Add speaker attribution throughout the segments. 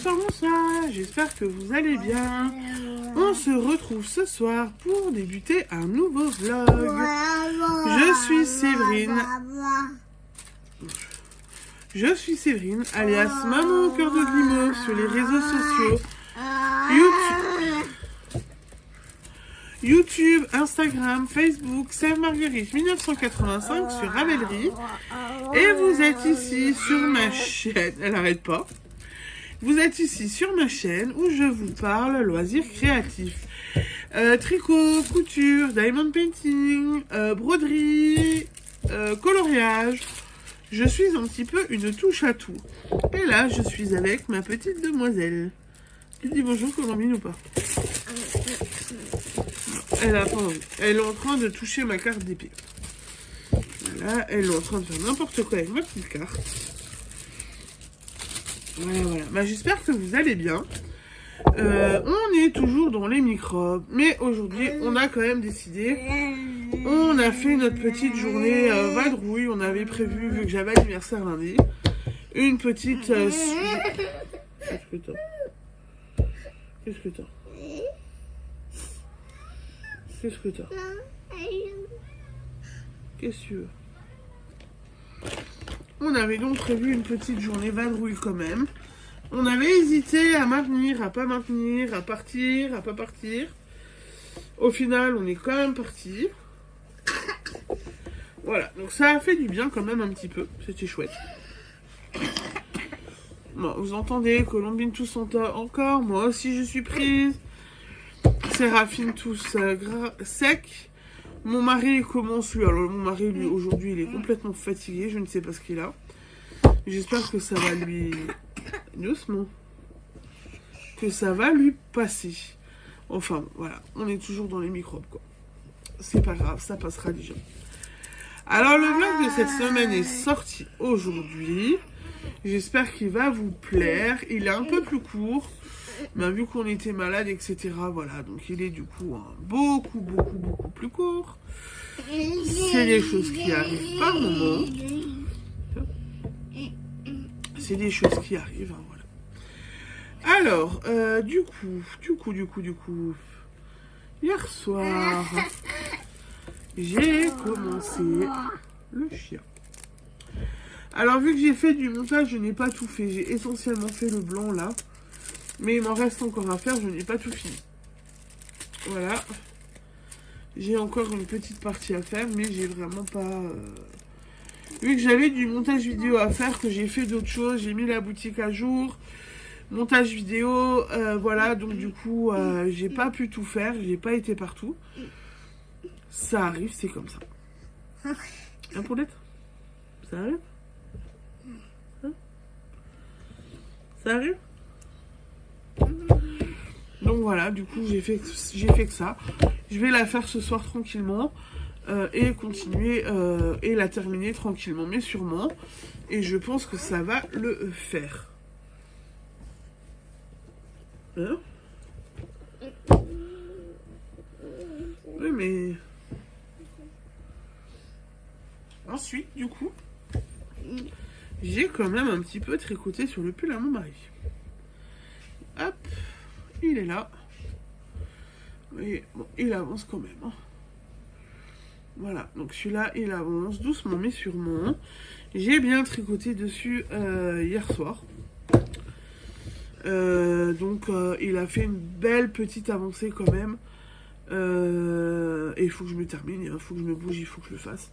Speaker 1: bonsoir, j'espère que vous allez bien. On se retrouve ce soir pour débuter un nouveau vlog. Je suis Séverine, alias Maman au cœur de Grimaud sur les réseaux sociaux. YouTube, Instagram, Facebook, Sève Marguerite 1985 sur Ravelry. Et vous êtes ici sur ma chaîne, elle n'arrête pas. Vous êtes ici sur ma chaîne où je vous parle loisirs créatifs. Tricot, couture, diamond painting, broderie, coloriage. Je suis un petit peu une touche à tout. Et là, je suis avec ma petite demoiselle. Tu dis bonjour Colombine ou pas? Elle a pas envie. Elle est en train de toucher ma carte d'épée. Voilà, elle est en train de faire n'importe quoi avec ma petite carte. Voilà. Bah, j'espère que vous allez bien. On est toujours dans les microbes. Mais aujourd'hui, on a quand même décidé. On a fait notre petite journée vadrouille. On avait prévu, vu que j'avais anniversaire lundi, une petite... Qu'est-ce que t'as? Qu'est-ce que t'as? Qu'est-ce que t'as? Qu'est-ce que tu veux? On avait donc prévu une petite journée vadrouille quand même. On avait hésité à maintenir, à pas maintenir, à partir, à pas partir. Au final, on est quand même parti. Voilà, donc ça a fait du bien quand même un petit peu. C'était chouette. Bon, vous entendez, Colombine tous encore. Moi aussi, je suis prise. Séraphine tous sec. Mon mari commence lui. Alors, mon mari, lui, aujourd'hui, il est complètement fatigué. Je ne sais pas ce qu'il a. J'espère que ça va lui... Doucement. Que ça va lui passer. Enfin, voilà. On est toujours dans les microbes, quoi. C'est pas grave, ça passera déjà. Alors, le vlog de cette semaine est sorti aujourd'hui. J'espère qu'il va vous plaire. Il est un peu plus court. Mais vu qu'on était malade, etc. Voilà, donc il est du coup beaucoup plus court. C'est des choses qui arrivent par moment. C'est des choses qui arrivent, hein, voilà. Alors, du coup, hier soir, j'ai commencé le chien. Alors, vu que j'ai fait du montage, je n'ai pas tout fait. J'ai essentiellement fait le blanc, là. Mais il m'en reste encore à faire, je n'ai pas tout fini. Voilà. J'ai encore une petite partie à faire, mais j'ai vraiment pas... Vu que j'avais du montage vidéo à faire, que j'ai fait d'autres choses, j'ai mis la boutique à jour, montage vidéo, voilà, donc du coup, j'ai pas pu tout faire, j'ai pas été partout. Ça arrive, c'est comme ça. Un Paulette? Ça arrive? Hein? Ça arrive? Donc voilà, du coup j'ai fait que ça. Je vais la faire ce soir tranquillement et continuer et la terminer tranquillement mais sûrement. Et je pense que ça va le faire. Hein? Oui mais... Ensuite, du coup, j'ai quand même un petit peu tricoté sur le pull à mon mari. Hop, il est là. Et bon, il avance quand même. Hein. Voilà, donc celui-là, il avance doucement mais sûrement. J'ai bien tricoté dessus hier soir. Donc, il a fait une belle petite avancée quand même. Et il faut que je me termine, il faut que je me bouge, il faut que je le fasse.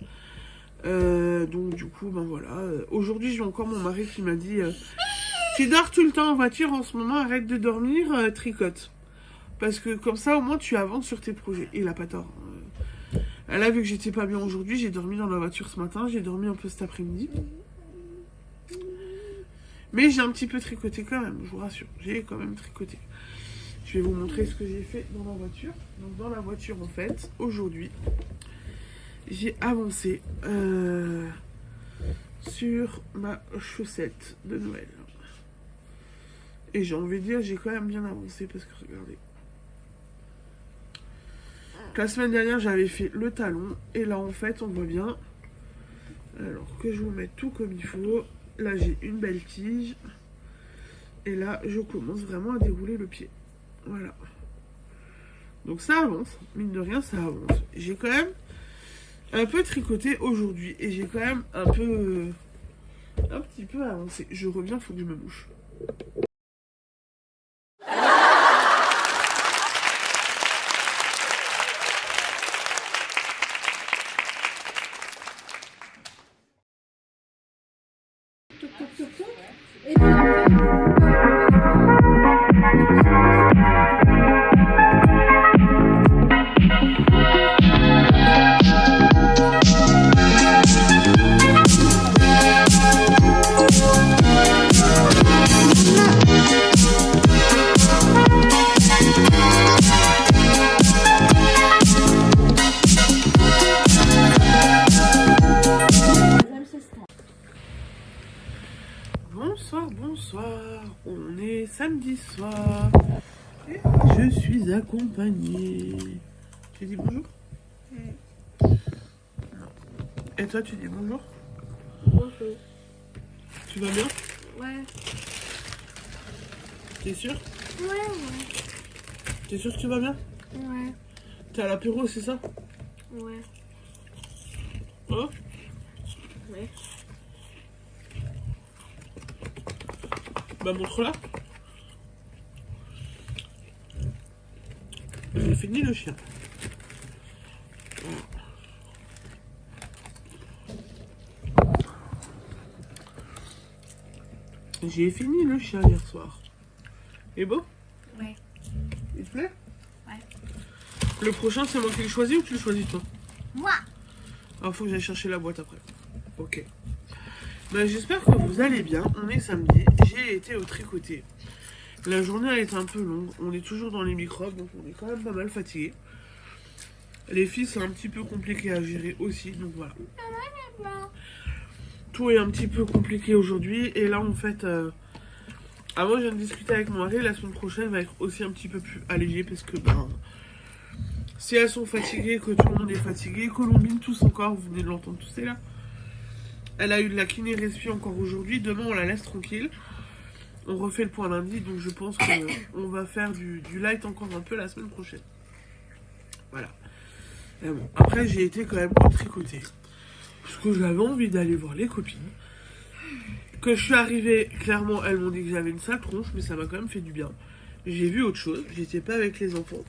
Speaker 1: Donc, du coup, ben voilà. Aujourd'hui, j'ai encore mon mari qui m'a dit... Tu dors tout le temps en voiture en ce moment, arrête de dormir, tricote. Parce que comme ça, au moins, tu avances sur tes projets. Et il a pas tort. Là, vu que j'étais pas bien aujourd'hui, j'ai dormi dans la voiture ce matin, j'ai dormi un peu cet après-midi. Mais j'ai un petit peu tricoté quand même, je vous rassure. J'ai quand même tricoté. Je vais vous montrer ce que j'ai fait dans la voiture. Donc dans la voiture, en fait, aujourd'hui, j'ai avancé sur ma chaussette de Noël. Et j'ai envie de dire, j'ai quand même bien avancé parce que regardez. La semaine dernière, j'avais fait le talon. Et là, en fait, on voit bien. Alors que je vous mette tout comme il faut. Là, j'ai une belle tige. Et là, je commence vraiment à dérouler le pied. Voilà. Donc ça avance, mine de rien, ça avance. J'ai quand même un peu tricoté aujourd'hui et j'ai quand même un petit peu avancé. Je reviens, faut que je me mouche.
Speaker 2: Toc, toc, toc, toc. Et puis
Speaker 1: Bonsoir, on est samedi soir et je suis accompagnée. Tu dis bonjour? Non. Et toi tu dis bonjour?
Speaker 2: bonjour.
Speaker 1: Tu vas bien?
Speaker 2: Ouais.
Speaker 1: T'es sûr?
Speaker 2: Ouais.
Speaker 1: T'es sûr que tu vas bien?
Speaker 2: Ouais.
Speaker 1: T'es à l'apéro, c'est ça?
Speaker 2: Ouais.
Speaker 1: Hein?
Speaker 2: Ouais.
Speaker 1: Bah montre-la. J'ai fini le chien. J'ai fini le chien hier soir. Et beau?
Speaker 2: Ouais.
Speaker 1: Il te plaît?
Speaker 2: Ouais.
Speaker 1: Le prochain, c'est moi qui le choisis ou tu le choisis toi?
Speaker 2: Moi.
Speaker 1: Alors faut que j'aille chercher la boîte après. Ok. Ben, j'espère que vous allez bien. On est samedi. J'ai été au tricoté. La journée a été un peu longue. On est toujours dans les microbes, donc on est quand même pas mal fatigué. Les filles, c'est un petit peu compliqué à gérer aussi, donc voilà. Tout est un petit peu compliqué aujourd'hui. Et là, en fait, moi, je viens de discuter avec mon mari. La semaine prochaine va être aussi un petit peu plus allégée parce que, ben, si elles sont fatiguées, que tout le monde est fatigué, Colombine tous encore, vous venez de l'entendre tous, est là. Elle a eu de la kiné respi encore aujourd'hui. Demain, on la laisse tranquille. On refait le point lundi. Donc, je pense qu'on va faire du light encore un peu la semaine prochaine. Voilà. Et bon, après, j'ai été quand même au tricoté. Parce que j'avais envie d'aller voir les copines. Que je suis arrivée, clairement, elles m'ont dit que j'avais une sale tronche. Mais ça m'a quand même fait du bien. J'ai vu autre chose. J'étais pas avec les enfants.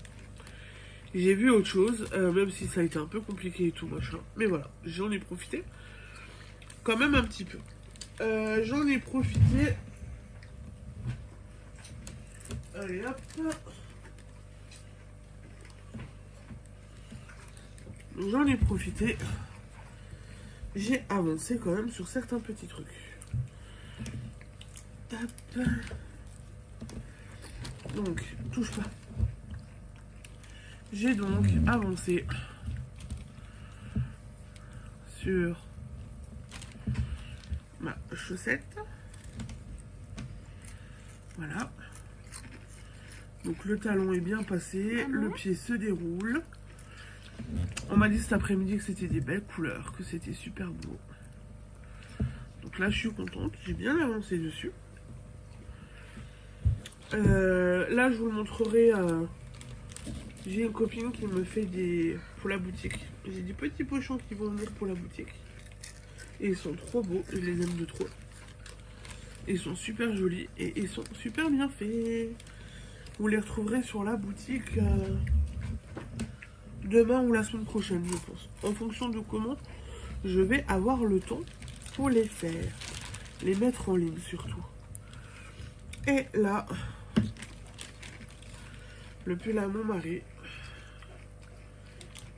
Speaker 1: J'ai vu autre chose. Même si ça a été un peu compliqué et tout, machin. Mais voilà, j'en ai profité. Quand même un petit peu. J'en ai profité. Allez hop. J'en ai profité. J'ai avancé quand même sur certains petits trucs. Hop. Donc, touche pas. J'ai donc avancé sur ma chaussette. Voilà. Donc le talon est bien passé, le pied se déroule. On m'a dit cet après-midi que c'était des belles couleurs, que c'était super beau. Donc là je suis contente, j'ai bien avancé dessus. Là je vous le montrerai. J'ai une copine qui me fait des... pour la boutique. J'ai des petits pochons qui vont venir pour la boutique. Et ils sont trop beaux, je les aime de trop. Ils sont super jolis et ils sont super bien faits. Vous les retrouverez sur la boutique demain ou la semaine prochaine, je pense. En fonction de comment je vais avoir le temps pour les faire. Les mettre en ligne surtout. Et là, le pull à mon mari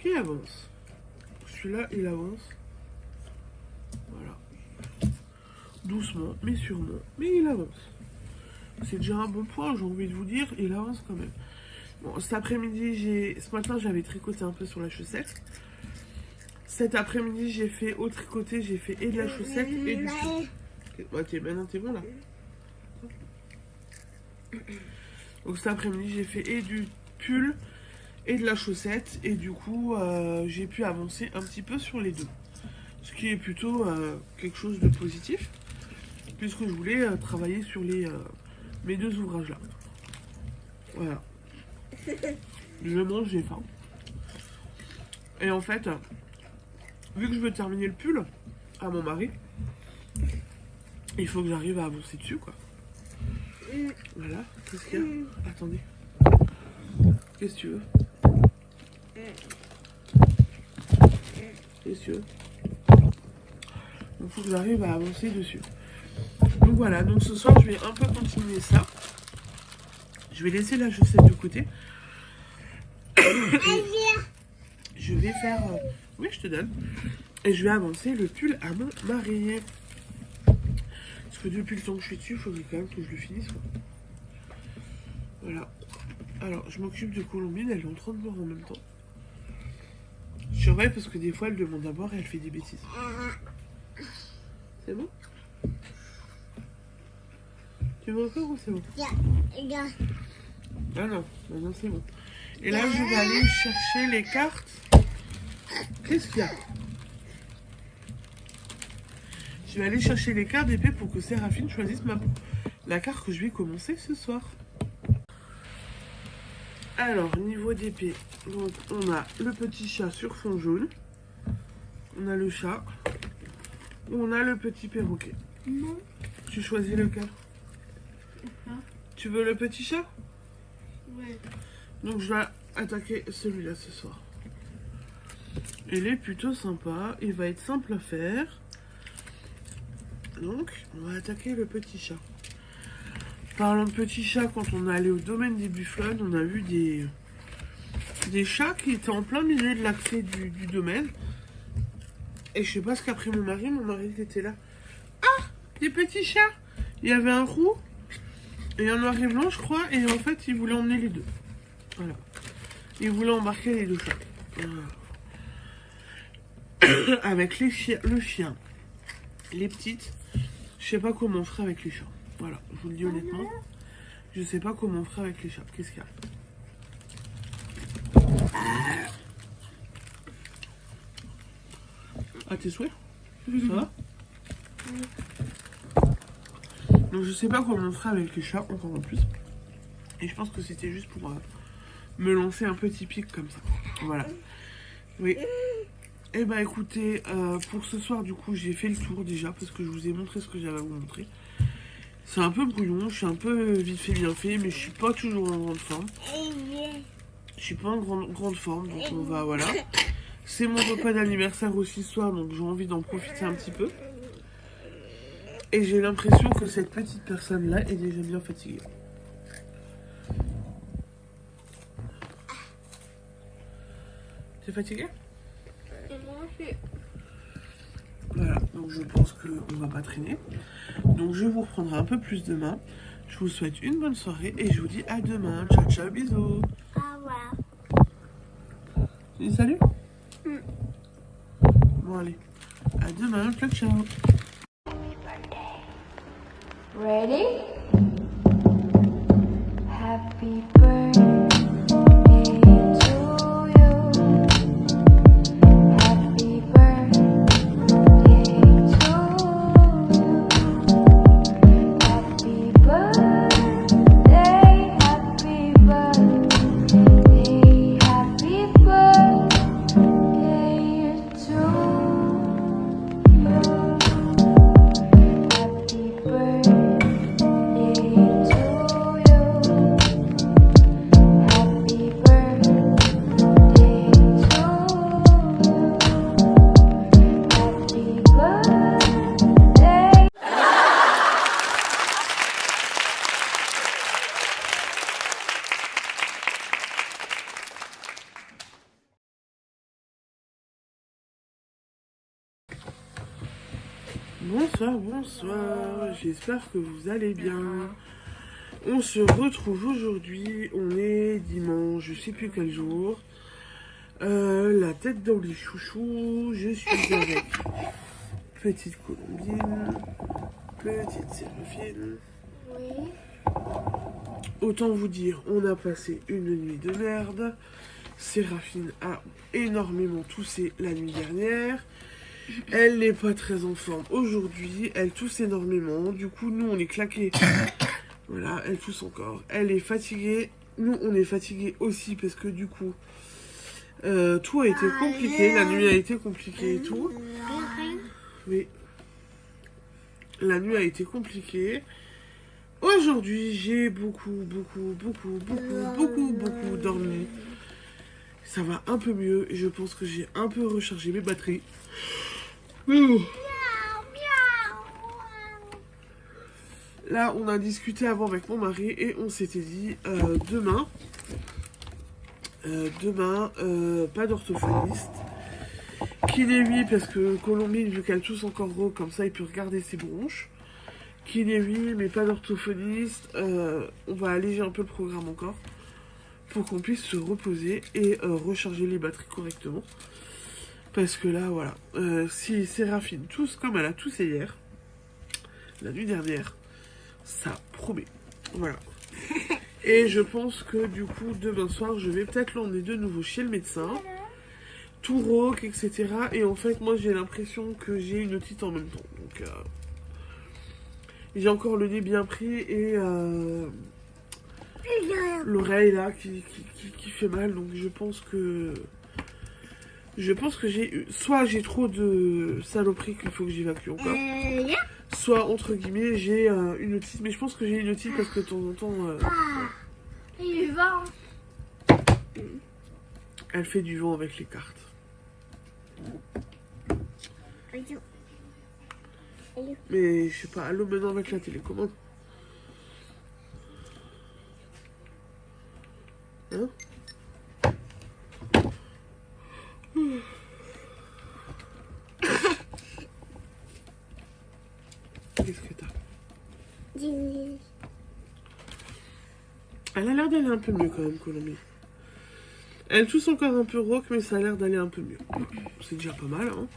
Speaker 1: qui avance. Celui-là, il avance. Voilà. Doucement, mais sûrement. Mais il avance. C'est déjà un bon point, j'ai envie de vous dire. Il avance quand même. Bon, cet après-midi, ce matin, j'avais tricoté un peu sur la chaussette. Cet après-midi, j'ai fait au tricoté, j'ai fait et de la chaussette et du pull. Bah, maintenant, t'es bon là. Donc cet après-midi, j'ai fait et du pull et de la chaussette. Et du coup, j'ai pu avancer un petit peu sur les deux. Ce qui est plutôt quelque chose de positif. Puisque je voulais travailler sur les mes 2 ouvrages là. Voilà. Je mange, j'ai faim. Et en fait, vu que je veux terminer le pull à mon mari, il faut que j'arrive à avancer dessus, quoi. Voilà. Qu'est-ce qu'il y a? Attendez. Qu'est-ce que tu veux? Qu'est-ce que tu veux? Il faut que j'arrive à avancer dessus. Donc voilà, donc ce soir je vais un peu continuer ça. Je vais laisser la chaussette de côté. Je vais faire... Oui, je te donne. Et je vais avancer le pull à mon mari. Parce que depuis le temps que je suis dessus, il faudrait quand même que je le finisse, quoi. Voilà. Alors, je m'occupe de Colombine, elle est en train de boire en même temps. Je surveille parce que des fois, elle demande à boire et elle fait des bêtises. C'est bon? Tu veux encore ou c'est bon? Ah non, maintenant c'est bon. Et là, je vais aller chercher les cartes. Qu'est-ce qu'il y a? Je vais aller chercher les cartes d'épée pour que Séraphine choisisse la carte que je vais commencer ce soir. Alors, niveau d'épée, donc on a le petit chat sur fond jaune. On a le chat. On a le petit perroquet.
Speaker 2: Non.
Speaker 1: Tu choisis lequel? Tu veux le petit chat?
Speaker 2: Ouais.
Speaker 1: Donc je vais attaquer celui-là ce soir. Il est plutôt sympa. Il va être simple à faire. Donc, on va attaquer le petit chat. Parlant de petit chat, quand on est allé au domaine des Bufflons, on a vu des chats qui étaient en plein milieu de l'accès du domaine. Et je sais pas ce qu'a pris mon mari il était là. Ah, des petits chats. Il y avait un roux et un noir et blanc, je crois. Et en fait, il voulait emmener les deux. Voilà. Il voulait embarquer les deux chats. Voilà. Avec le chien, les petites. Je sais pas comment on ferait avec les chats. Voilà, je vous le dis honnêtement. Je sais pas comment on ferait avec les chats. Qu'est-ce qu'il y a? Ah, tes souhaits? Ça va? Donc je sais pas comment on ferait avec les chats, encore en plus. Et je pense que c'était juste pour me lancer un petit pic comme ça. Voilà. Oui. Et bah écoutez, pour ce soir du coup j'ai fait le tour déjà parce que je vous ai montré ce que j'avais à vous montrer. C'est un peu brouillon, je suis un peu vite fait bien fait, mais je suis pas toujours en grande forme. Je suis pas en grande forme, donc on va, voilà. C'est mon repas d'anniversaire aussi ce soir, donc j'ai envie d'en profiter un petit peu. Et j'ai l'impression que cette petite personne-là est déjà bien fatiguée. T'es fatiguée? Voilà, donc je pense qu'on va pas traîner. Donc je vous reprendrai un peu plus demain. Je vous souhaite une bonne soirée et je vous dis à demain. Ciao, ciao, bisous.
Speaker 2: Au revoir.
Speaker 1: Tu dis salut? Bon, allez. À demain. Ciao, ciao.
Speaker 3: Ready? Happy birthday to you. Happy birthday to you. Happy birthday, happy birthday, happy birthday to you. Happy birthday to you. Happy birthday to you. Happy birthday.
Speaker 1: Bonsoir, bonsoir. J'espère que vous allez bien. On se retrouve aujourd'hui. On est dimanche, je sais plus quel jour. La tête dans les chouchous. Je suis avec petite Colombine, petite Séraphine.
Speaker 2: Oui.
Speaker 1: Autant vous dire, on a passé une nuit de merde. Séraphine a énormément toussé la nuit dernière. Elle n'est pas très en forme aujourd'hui. Elle tousse énormément. Du coup, nous, on est claqués Voilà, elle tousse encore. Elle est fatiguée. Nous, on est fatigués aussi parce que du coup, tout a été compliqué. La nuit a été compliquée et tout. Oui. La nuit a été compliquée. Aujourd'hui, j'ai beaucoup dormi. Ça va un peu mieux et je pense que j'ai un peu rechargé mes batteries. Là, on a discuté avant avec mon mari et on s'était dit demain, pas d'orthophoniste. Kiné oui, parce que Colombine, vu qu'elle tousse encore gros, comme ça, il peut regarder ses bronches. Kiné oui, mais pas d'orthophoniste. On va alléger un peu le programme encore pour qu'on puisse se reposer et recharger les batteries correctement. Parce que là, voilà, si Séraphine tousse comme elle a toussé hier, la nuit dernière, ça promet. Voilà. Et je pense que du coup, demain soir, je vais peut-être l'emmener de nouveau chez le médecin. Tout rauque, etc. Et en fait, moi, j'ai l'impression que j'ai une otite en même temps. Donc, j'ai encore le nez bien pris et l'oreille, là, qui fait mal. Donc, je pense que soit j'ai trop de saloperies qu'il faut que j'évacue encore. Soit, entre guillemets, j'ai une otite. Mais je pense que j'ai une otite parce que de temps en temps...
Speaker 2: Il va.
Speaker 1: elle fait du vent avec les cartes. Mais je sais pas, allô maintenant avec la télécommande. Hein? Qu'est-ce que t'as? Elle a l'air d'aller un peu mieux quand même, Colombie. Elle tousse encore un peu rauque, mais ça a l'air d'aller un peu mieux. C'est déjà pas mal, hein.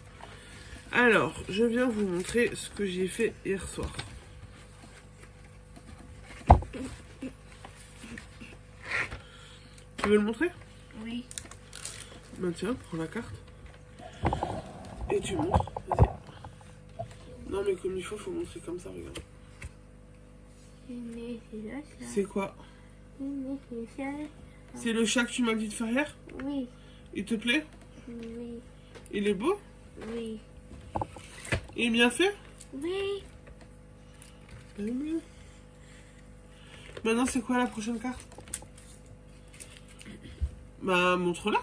Speaker 1: Alors, je viens vous montrer ce que j'ai fait hier soir. Tu veux le montrer?
Speaker 2: Oui.
Speaker 1: Ben tiens, prends la carte. Et tu montres. Vas-y. Non mais comme il faut montrer comme ça, regarde. C'est quoi? C'est le chat que tu m'as dit de faire hier?
Speaker 2: Oui.
Speaker 1: Il te plaît?
Speaker 2: Oui.
Speaker 1: Il est beau?
Speaker 2: Oui.
Speaker 1: Il est bien fait?
Speaker 2: Oui.
Speaker 1: Maintenant, c'est quoi la prochaine carte? Bah, montre-la.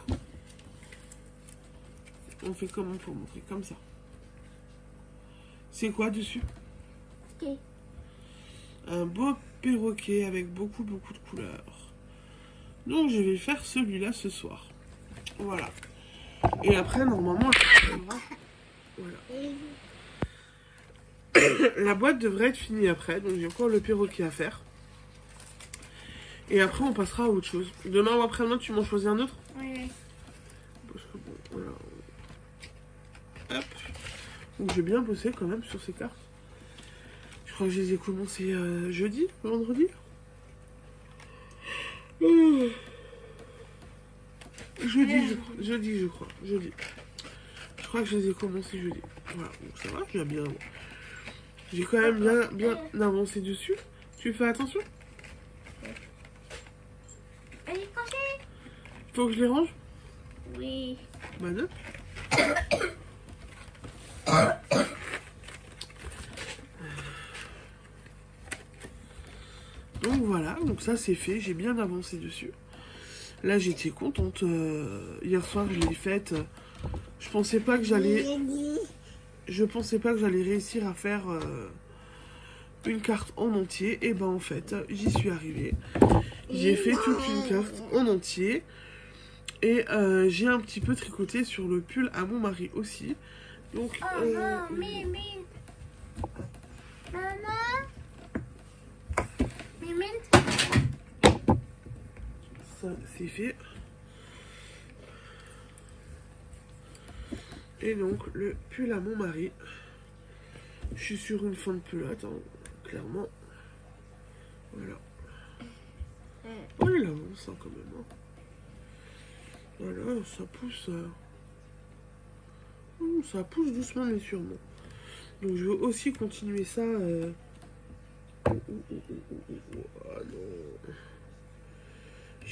Speaker 1: On fait comment pour montrer? Comme ça. C'est quoi dessus?
Speaker 2: Ok.
Speaker 1: Un beau perroquet avec beaucoup de couleurs. Donc, je vais faire celui-là ce soir. Voilà. Et après, normalement, voilà. La boîte devrait être finie après, donc j'ai encore le perroquet à faire. Et après, on passera à autre chose. Demain ou après-demain, tu m'en choisis un autre?
Speaker 2: Oui.
Speaker 1: Parce que bon, voilà. Hop. Donc j'ai bien bossé quand même sur ces cartes. Je crois que je les ai commencées jeudi, vendredi. Jeudi, je crois. Jeudi. Je crois que je les ai commencées jeudi. Voilà, donc ça va, j'ai bien. J'ai quand même bien avancé dessus. Tu fais attention?
Speaker 2: Elle est cassée?
Speaker 1: Faut que je les range?
Speaker 2: Oui.
Speaker 1: Bah non. Donc voilà, donc ça c'est fait, j'ai bien avancé dessus. Là j'étais contente. Hier soir je l'ai faite. Je pensais pas que j'allais réussir à faire une carte en entier. Et ben en fait, j'y suis arrivée. J'ai fait toute une carte en entier. Et j'ai un petit peu tricoté sur le pull à mon mari aussi. Donc,
Speaker 2: Oh non, Mimi. Maman. Mimi.
Speaker 1: ça c'est fait. Et donc le pull à mon mari. Je suis sur une fin de pelote, hein, clairement. Voilà. Oh il avance hein, quand même. Hein. Voilà, ça pousse. Ça pousse doucement mais sûrement. Donc je veux aussi continuer ça.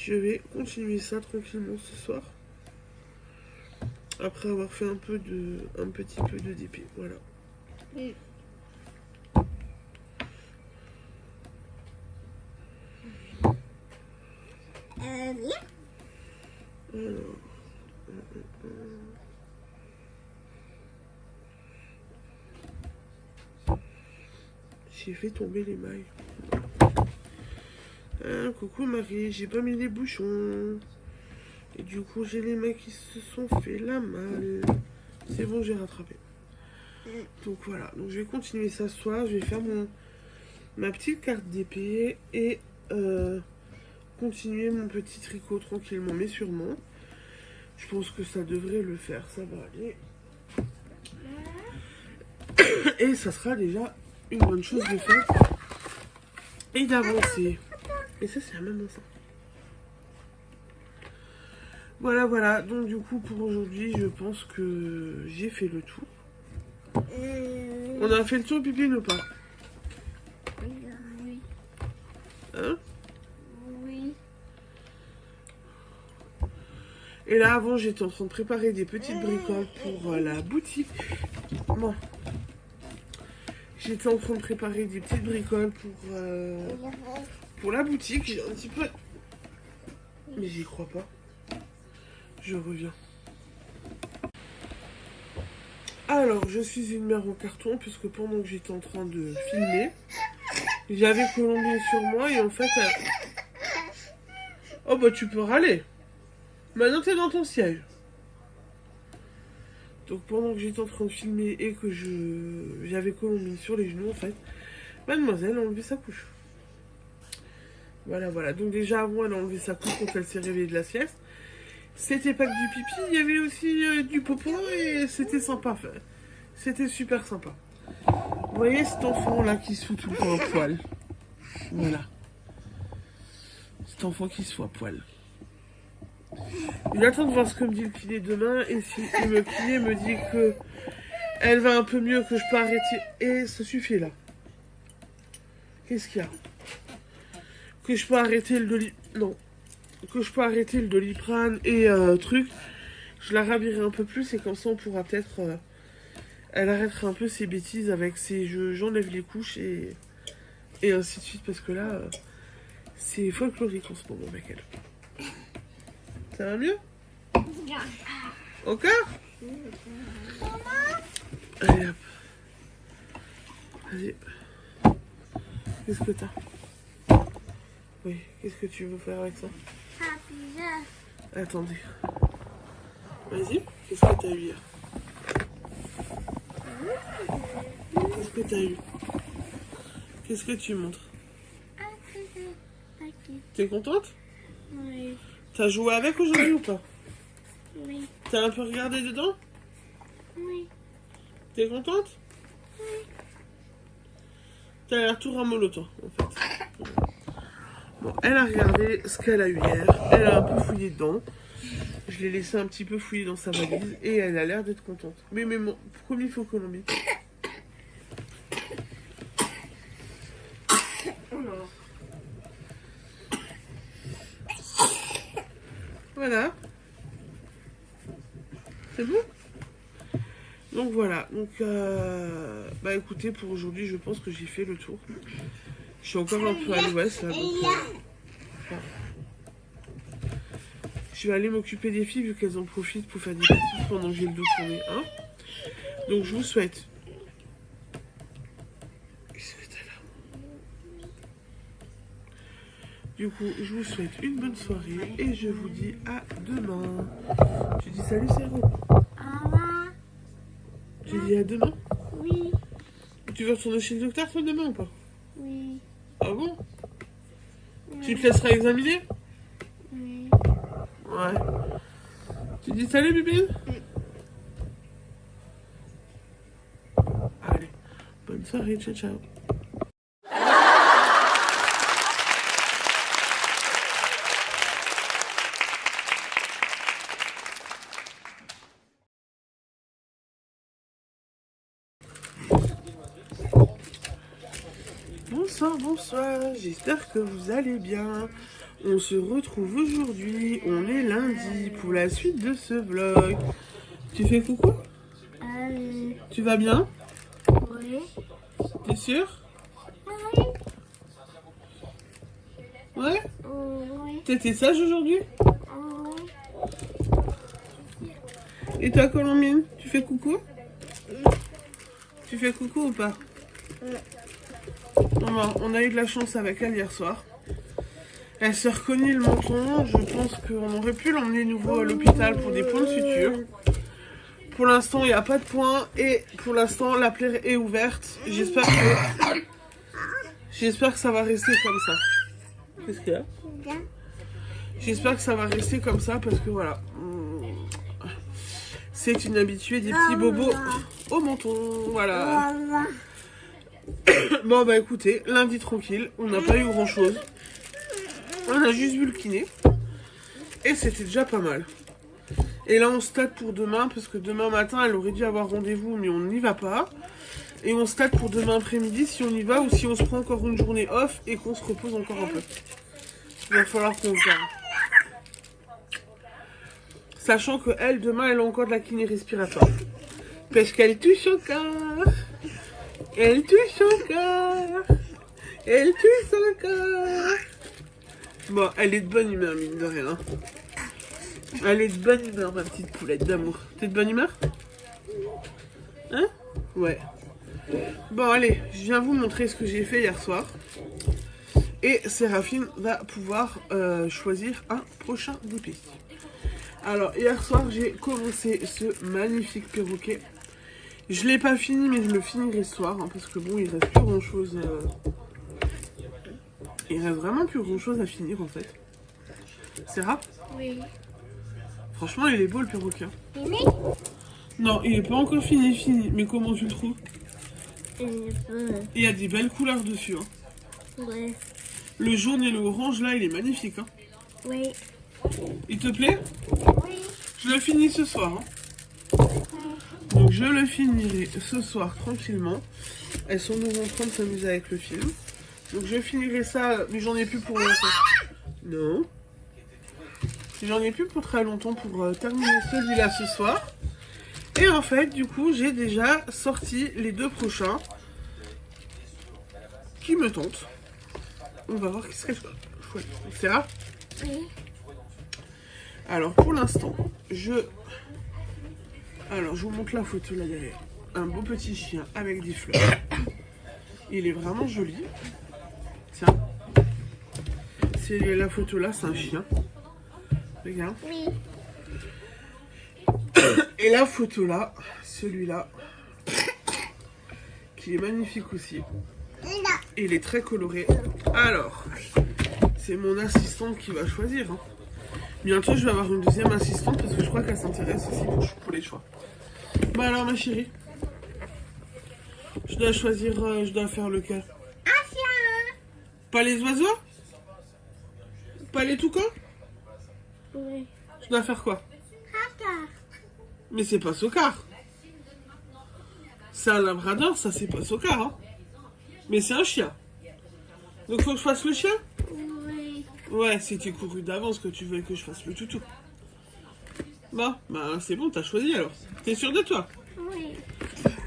Speaker 1: je vais continuer ça tranquillement ce soir. Après avoir fait un petit peu de DP, voilà.
Speaker 2: Viens.
Speaker 1: Alors. J'ai fait tomber les mailles. Ah, coucou Marie, j'ai pas mis les bouchons. Et du coup, j'ai les mains qui se sont fait la malle. C'est bon, j'ai rattrapé. Donc voilà, donc je vais continuer ça ce soir. Je vais faire ma petite carte d'épée et continuer mon petit tricot tranquillement mais sûrement. Je pense que ça devrait le faire, ça va aller. Et ça sera déjà une bonne chose de faire et d'avancer. Et ça, c'est la maman, ça. Voilà, voilà. Donc, du coup, pour aujourd'hui, je pense que j'ai fait le tour. On a fait le tour, Pipine, ou pas?
Speaker 2: Oui.
Speaker 1: Hein?
Speaker 2: Oui.
Speaker 1: Et là, avant, j'étais en train de préparer des petites bricoles pour la boutique. Bon. J'étais en train de préparer des petites bricoles pour la boutique. J'ai un petit peu... Mais j'y crois pas. Je reviens. Alors, je suis une mère en carton puisque pendant que j'étais en train de filmer, j'avais Colombine sur moi et en fait... Oh bah tu peux râler. Maintenant t'es dans ton siège. Donc pendant que j'étais en train de filmer et que j'avais Colombine sur les genoux, en fait, mademoiselle a enlevé sa couche. Voilà, voilà. Donc déjà avant, elle a enlevé sa couche quand elle s'est réveillée de la sieste. C'était pas que du pipi, il y avait aussi du popo et c'était sympa. C'était super sympa. Vous voyez cet enfant là qui se fout tout le temps à poil. Voilà. Cet enfant qui se fout à poil. Il attend de voir ce que me dit le kiné demain et si le kiné me dit que elle va un peu mieux, que je peux arrêter. Et ça suffit là. Qu'est-ce qu'il y a? Que je peux arrêter le non. Que je peux arrêter le Doliprane et truc. Je la rhabillerai un peu plus et comme ça on pourra peut-être... elle arrêtera un peu ses bêtises avec ses j'enlève les couches et ainsi de suite parce que là c'est folklorique en ce moment avec elle. Ça va mieux? Encore? Allez hop. Vas-y. Qu'est-ce que t'as? Oui, qu'est-ce que tu veux faire avec ça? Attendez. Vas-y, qu'est-ce que t'as eu hier? Qu'est-ce que t'as eu? Qu'est-ce que tu montres? T'es contente?
Speaker 2: Oui.
Speaker 1: T'as joué avec aujourd'hui ou pas?
Speaker 2: Oui.
Speaker 1: T'as un peu regardé dedans?
Speaker 2: Oui.
Speaker 1: T'es contente?
Speaker 2: Oui.
Speaker 1: T'as l'air tout ramollo toi, en fait. Bon, elle a regardé ce qu'elle a eu hier. Elle a un peu fouillé dedans. Je l'ai laissé un petit peu fouiller dans sa valise et elle a l'air d'être contente. Mais mon premier faux Colombie. Voilà. C'est bon? Donc voilà. Donc bah écoutez, pour aujourd'hui, je pense que j'ai fait le tour. Je suis encore un peu à l'ouest là. Donc, je vais aller m'occuper des filles vu qu'elles en profitent pour faire des bêtises pendant que j'ai le dos tourné. Hein, donc je vous souhaite. Qu'est-ce que t'as là? Du coup, je vous souhaite une bonne soirée et je vous dis à demain. Tu dis salut Céro.
Speaker 2: Au revoir.
Speaker 1: Tu dis à demain.
Speaker 2: Oui.
Speaker 1: Tu veux retourner chez le docteur toi demain ou pas?
Speaker 2: Oui.
Speaker 1: Ah bon? Tu te laisseras examiner?
Speaker 2: Oui.
Speaker 1: Ouais. Tu dis salut Bibine? Allez, bonne soirée, ciao ciao. Bonsoir, bonsoir, j'espère que vous allez bien. On se retrouve aujourd'hui, on est lundi pour la suite de ce vlog. Tu fais coucou? Tu vas bien?
Speaker 2: Oui.
Speaker 1: T'es sûr?
Speaker 2: Oui.
Speaker 1: Ouais?
Speaker 2: Oui.
Speaker 1: T'étais sage aujourd'hui?
Speaker 2: Oui.
Speaker 1: Et toi Colombine, tu fais coucou? Tu fais coucou ou pas? On a eu de la chance avec elle hier soir. Elle s'est reconnue le menton. Je pense qu'on aurait pu l'emmener nouveau à l'hôpital pour des points de suture. Pour l'instant, il n'y a pas de points. Et pour l'instant, la plaie est ouverte. J'espère que ça va rester comme ça. Qu'est-ce qu'il y a? J'espère que ça va rester comme ça parce que voilà. C'est une habituée des petits bobos au menton. Voilà. Bon bah écoutez, lundi tranquille. On n'a pas eu grand chose. On a juste vu le kiné. Et c'était déjà pas mal. Et là on se tâte pour demain. Parce que demain matin elle aurait dû avoir rendez-vous. Mais on n'y va pas. Et on se tâte pour demain après-midi si on y va. Ou si on se prend encore une journée off. Et qu'on se repose encore un peu. Il va falloir qu'on regarde. Sachant que elle demain elle a encore de la kiné respiratoire. Parce qu'elle touche encore. Elle touche encore. Elle touche encore. Bon, elle est de bonne humeur, mine de rien. Elle est de bonne humeur, ma petite poulette d'amour. T'es de bonne humeur? Hein? Ouais. Bon, allez, je viens vous montrer ce que j'ai fait hier soir. Et Séraphine va pouvoir choisir un prochain goûter. Alors, hier soir, j'ai commencé ce magnifique perroquet. Je l'ai pas fini, mais je le finirai ce soir. Hein, parce que bon, il reste plus grand chose... Il reste vraiment plus grand chose à finir en fait. C'est rare?
Speaker 2: Oui.
Speaker 1: Franchement, il est beau le perroquet.
Speaker 2: Fini?
Speaker 1: Non, il est pas encore fini. Mais comment tu le trouves? Il y a des belles couleurs dessus. Hein.
Speaker 2: Oui.
Speaker 1: Le jaune et le orange là, il est magnifique. Hein.
Speaker 2: Oui.
Speaker 1: Il te plaît?
Speaker 2: Oui.
Speaker 1: Je le finis ce soir. Hein. Donc je le finirai ce soir tranquillement. Elles sont nous en train de s'amuser avec le film. Donc je finirai ça, mais j'en ai plus pour longtemps. Non. J'en ai plus pour très longtemps pour terminer celui-là ce soir. Et en fait, du coup, j'ai déjà sorti les deux prochains qui me tentent. On va voir qui serait chouette. C'est rare?
Speaker 2: Oui.
Speaker 1: Alors pour l'instant, Alors je vous montre la photo là derrière. Un beau petit chien avec des fleurs. Il est vraiment joli. Tiens. C'est la photo là, c'est un chien. Regarde.
Speaker 2: Oui.
Speaker 1: Et la photo là, celui-là, qui est magnifique aussi. Il est très coloré. Alors, c'est mon assistante qui va choisir. Hein. Bientôt, je vais avoir une deuxième assistante parce que je crois qu'elle s'intéresse aussi pour les choix. Bon alors, ma chérie, je dois choisir, je dois faire lequel?
Speaker 2: Un chien.
Speaker 1: Pas les oiseaux? Pas les toucans?
Speaker 2: Oui.
Speaker 1: Je dois faire quoi?
Speaker 2: Caca.
Speaker 1: Mais c'est pas Soccar. C'est un labrador, ça c'est pas Soccar. Hein. Mais c'est un chien. Donc faut que je fasse le chien?
Speaker 2: Oui.
Speaker 1: Ouais, c'était couru d'avance que tu veux que je fasse le toutou. Bon, bah c'est bon, t'as choisi alors. T'es sûr de toi?
Speaker 2: Oui.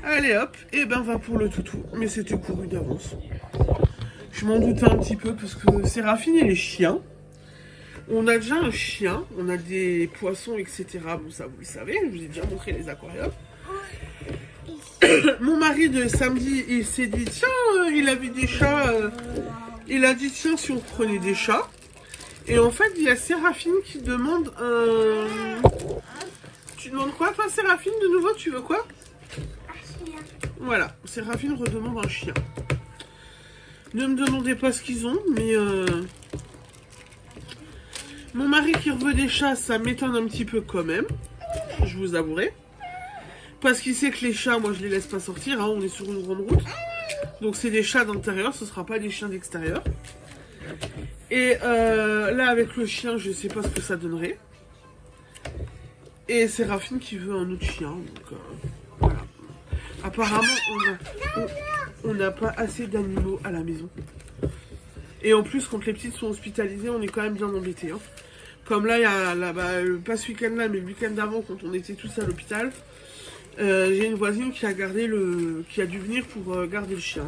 Speaker 1: Allez hop, et ben va pour le toutou. Mais c'était couru d'avance. Je m'en doutais un petit peu parce que Séraphine et les chiens. On a déjà un chien, on a des poissons, etc. Bon, ça vous le savez, je vous ai déjà montré les aquariums. Mon mari de samedi, il s'est dit, tiens, il avait des chats. Il a dit, tiens, si on prenait des chats. Et en fait, il y a Séraphine qui demande un... Tu demandes quoi, toi, Séraphine, de nouveau? Tu veux quoi?
Speaker 2: Un chien.
Speaker 1: Voilà, Séraphine redemande un chien. Ne me demandez pas ce qu'ils ont, mais... Mon mari qui veut des chats, ça m'étonne un petit peu quand même. Je vous avouerai. Parce qu'il sait que les chats, moi je les laisse pas sortir. Hein, on est sur une grande route. Donc c'est des chats d'intérieur, ce sera pas des chiens d'extérieur. Et là avec le chien, je sais pas ce que ça donnerait. Et Séraphine qui veut un autre chien. Donc voilà. Apparemment, on n'a pas assez d'animaux à la maison. Et en plus, quand les petites sont hospitalisées, on est quand même bien embêtés. Hein. Comme là, il y a pas ce week-end-là, mais le week-end d'avant, quand on était tous à l'hôpital, j'ai une voisine qui a dû venir pour garder le chien.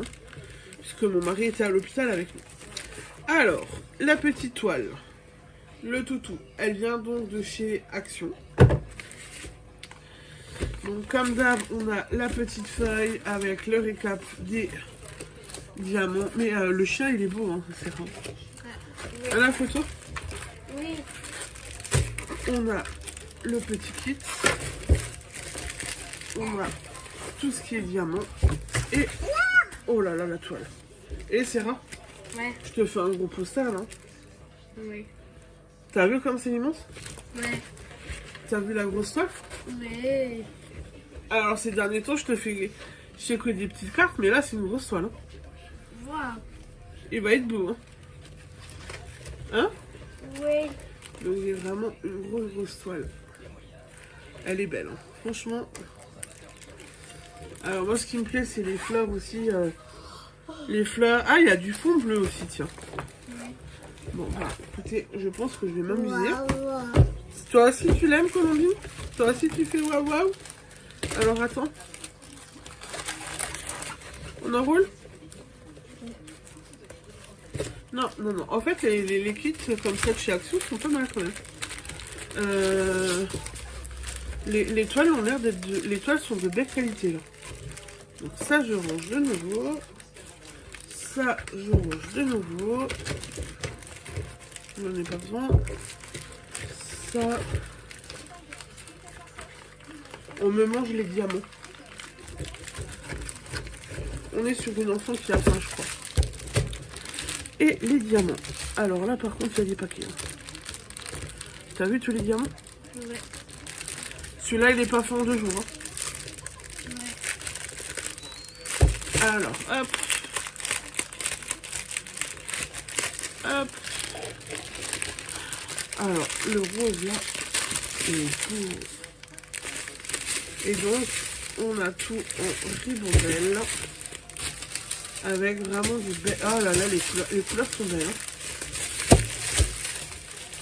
Speaker 1: Puisque mon mari était à l'hôpital avec nous. Alors, la petite toile, le toutou, elle vient donc de chez Action. Donc comme d'hab, on a la petite feuille avec le récap des diamants. Mais le chien, il est beau, hein, c'est rare.
Speaker 2: Oui.
Speaker 1: À la photo,
Speaker 2: Oui.
Speaker 1: on a le petit kit. On a tout ce qui est diamant. Et, oh là là, la toile. Et Sarah,
Speaker 2: Ouais.
Speaker 1: je te fais un gros poster, là.
Speaker 2: Oui.
Speaker 1: T'as vu comme c'est immense?
Speaker 2: Ouais.
Speaker 1: T'as vu la grosse toile?
Speaker 2: Oui.
Speaker 1: Alors ces derniers temps, je fais que des petites cartes, mais là c'est une grosse toile. Hein.
Speaker 2: Wow.
Speaker 1: Il va être beau. Hein, hein?
Speaker 2: Oui.
Speaker 1: Donc j'ai vraiment une grosse toile. Elle est belle. Hein. Franchement. Alors moi ce qui me plaît c'est les fleurs aussi. Les fleurs. Ah il y a du fond bleu aussi tiens. Bon bah écoutez, je pense que je vais m'amuser.
Speaker 2: Wow.
Speaker 1: Toi aussi tu l'aimes Colombine? Toi aussi tu fais waouh waouh? Alors attends. On enroule? Non, non, non. En fait, les kits comme ça de chez Action sont pas mal quand même. Les toiles ont l'air d'être les toiles sont de belle qualité là. Donc ça, je range de nouveau. Ça, je range de nouveau. J'en ai pas besoin. Ça. On me mange les diamants. On est sur une enfant qui a faim, je crois. Et les diamants. Alors là, par contre, il y a des paquets. Hein. T'as vu tous les diamants?
Speaker 2: Ouais.
Speaker 1: Celui-là, il est pas fait en 2 jours. Hein.
Speaker 2: Ouais.
Speaker 1: Alors, hop. Hop. Alors, le rose là, est beau. Et donc, on a tout en ribambelle. Avec vraiment du bel... Oh là là, les couleurs sont belles. Hein.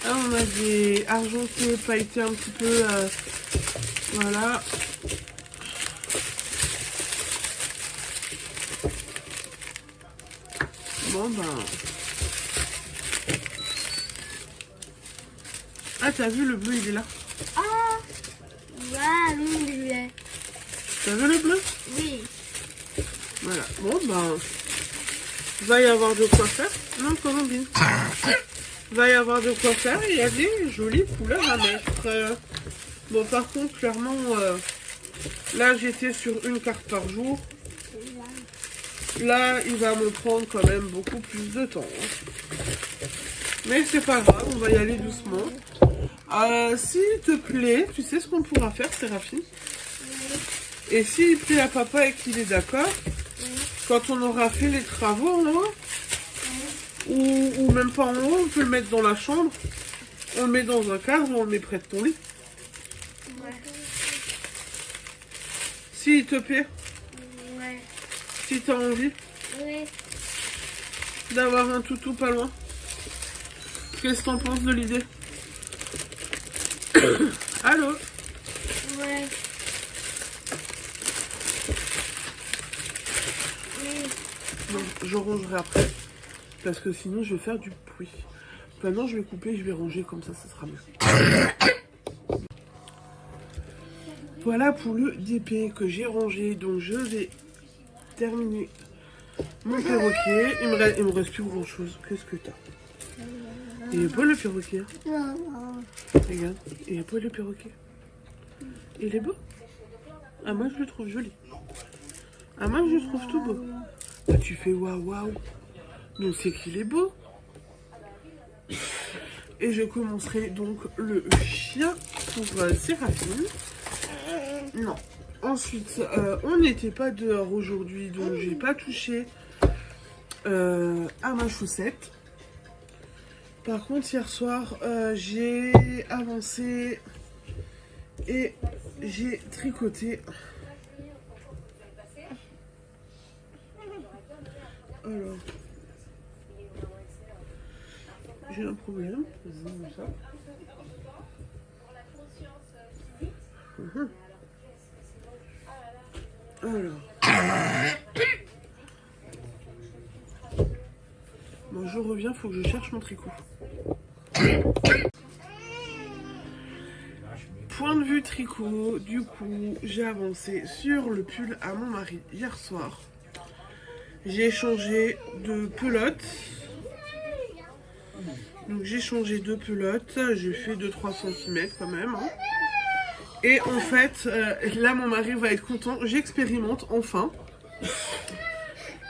Speaker 1: Ah, on a des argentés, pailletés un petit peu. Voilà. Bon, ben... Ah, t'as vu, le bleu, il est là.
Speaker 2: Ah. Waouh, oui.
Speaker 1: T'as vu le bleu?
Speaker 2: Oui.
Speaker 1: Voilà. Bon, ben... va y avoir de quoi faire. Non, Colombine. Va y avoir de quoi faire. Il y a des jolies couleurs à mettre. Bon, par contre, clairement, là, j'étais sur une carte par jour. Là, il va me prendre quand même beaucoup plus de temps. Hein. Mais c'est pas grave, on va y aller doucement. S'il te plaît, tu sais ce qu'on pourra faire, Séraphine? Et s'il plaît à papa et qu'il est d'accord, quand on aura fait les travaux en haut, ou même pas en haut, on peut le mettre dans la chambre, on le met dans un cadre, on le met près de ton lit.
Speaker 2: Ouais.
Speaker 1: S'il te plaît,
Speaker 2: Ouais.
Speaker 1: si tu as envie
Speaker 2: Oui.
Speaker 1: d'avoir un toutou pas loin. Qu'est-ce que t'en penses de l'idée? Allô?
Speaker 2: Ouais. Oui.
Speaker 1: Non, je rangerai après. Parce que sinon, je vais faire du bruit. Maintenant, je vais couper, je vais ranger, comme ça sera mieux. Voilà pour le DP que j'ai rangé. Donc, je vais terminer mon perroquet. Il me reste plus grand chose. Qu'est-ce que t'as? Il est beau le perroquet. Regarde, il est beau le perroquet. Il est beau. Ah, moi, je le trouve joli. Ah, moi, je le trouve tout beau. Ah, tu fais waouh, waouh. Donc, c'est qu'il est beau. Et je commencerai donc le chien pour Séraphine. Non. Ensuite, on n'était pas dehors aujourd'hui, donc j'ai pas touché à ma chaussette. Par contre, hier soir, j'ai avancé et j'ai tricoté. Alors, j'ai un problème. Ça. Alors. Bon, je reviens, faut que je cherche mon tricot. Point de vue tricot, du coup, j'ai avancé sur le pull à mon mari hier soir. J'ai changé de pelote. Donc j'ai changé de pelote, j'ai fait 2-3 cm quand même. Hein. Et en fait, là mon mari va être content, j'expérimente enfin.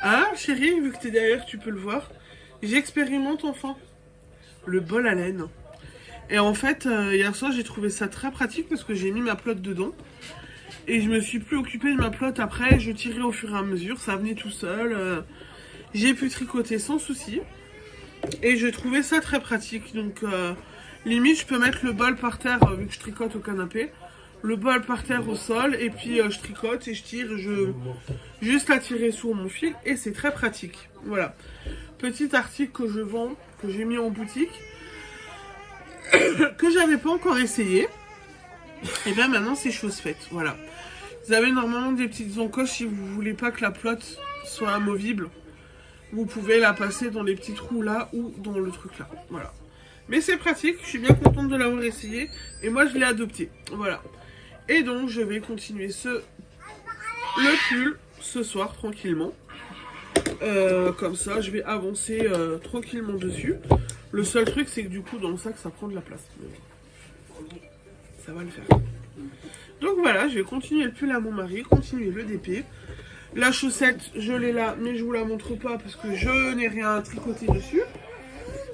Speaker 1: Ah chérie, vu que t'es derrière, tu peux le voir. J'expérimente enfin le bol à laine. Et en fait, hier soir j'ai trouvé ça très pratique parce que j'ai mis ma pelote dedans. Et je me suis plus occupée de ma pelote après, je tirais au fur et à mesure, ça venait tout seul. J'ai pu tricoter sans souci. Et je trouvais ça très pratique. Donc limite je peux mettre le bol par terre vu que je tricote au canapé. Le bol par terre au sol. Et puis je tricote et je tire. Juste à tirer sur mon fil. Et c'est très pratique. Voilà. Petit article que je vends. Que j'ai mis en boutique. Que j'avais pas encore essayé. Et bien maintenant c'est chose faite. Voilà. Vous avez normalement des petites encoches si vous voulez pas que la pelote soit amovible. Vous pouvez la passer dans les petits trous là ou dans le truc là. Voilà. Mais c'est pratique, je suis bien contente de l'avoir essayé. Et moi je l'ai adopté. Voilà. Et donc je vais continuer le pull ce soir tranquillement. Comme ça je vais avancer tranquillement dessus. Le seul truc c'est que du coup dans le sac ça prend de la place. Mais ça va le faire. Donc voilà, je vais continuer le pull à mon mari, continuer le DP. La chaussette, je l'ai là, mais je vous la montre pas parce que je n'ai rien tricoté dessus.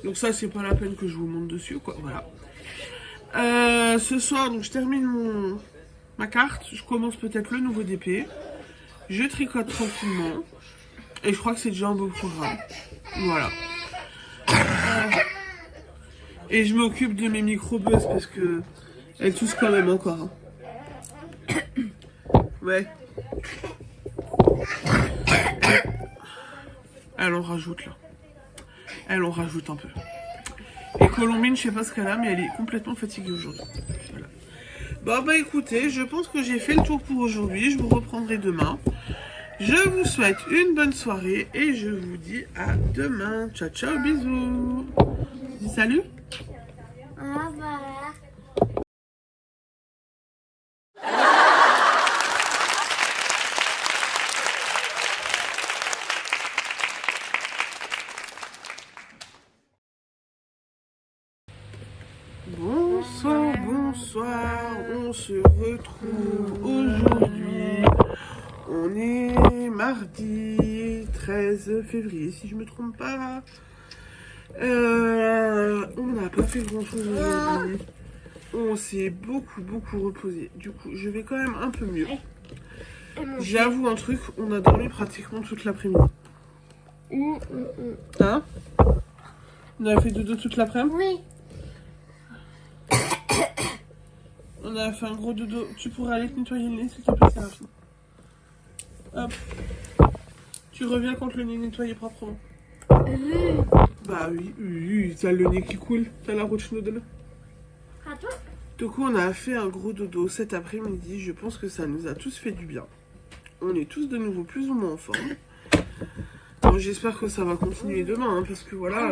Speaker 1: Donc ça, c'est pas la peine que je vous montre dessus, quoi. Voilà. Ce soir, donc je termine ma carte. Je commence peut-être le nouveau DP. Je tricote tranquillement. Et je crois que c'est déjà un beau programme. Voilà. Et je m'occupe de mes micro-buzz parce que elles toussent quand même encore. Hein. Ouais. Elle en rajoute là. Elle en rajoute un peu. Et Colombine, je sais pas ce qu'elle a, mais elle est complètement fatiguée aujourd'hui. Voilà. Bon bah écoutez, je pense que j'ai fait le tour pour aujourd'hui. Je vous reprendrai demain. Je vous souhaite une bonne soirée et je vous dis à demain. Ciao ciao, bisous. Dis salut.
Speaker 2: Au revoir.
Speaker 1: Bonsoir, bonsoir, on se retrouve aujourd'hui. On est mardi 13 février, si je me trompe pas. On n'a pas fait grand chose aujourd'hui. On s'est beaucoup reposé. Du coup, je vais quand même un peu mieux. J'avoue un truc, on a dormi pratiquement toute l'après-midi. Hein? On a fait dodo toute l'après-midi?
Speaker 2: Oui.
Speaker 1: On a fait un gros dodo. Tu pourrais aller te nettoyer le nez, s'il te plaît, Séraphine. Hop. Tu reviens quand le nez est nettoyé proprement. Bah oui, t'as le nez qui coule. T'as la route schnoddle.
Speaker 2: À toi?
Speaker 1: Du coup, on a fait un gros dodo cet après-midi. Je pense que ça nous a tous fait du bien. On est tous de nouveau plus ou moins en forme. Bon, j'espère que ça va continuer demain, hein, parce que voilà...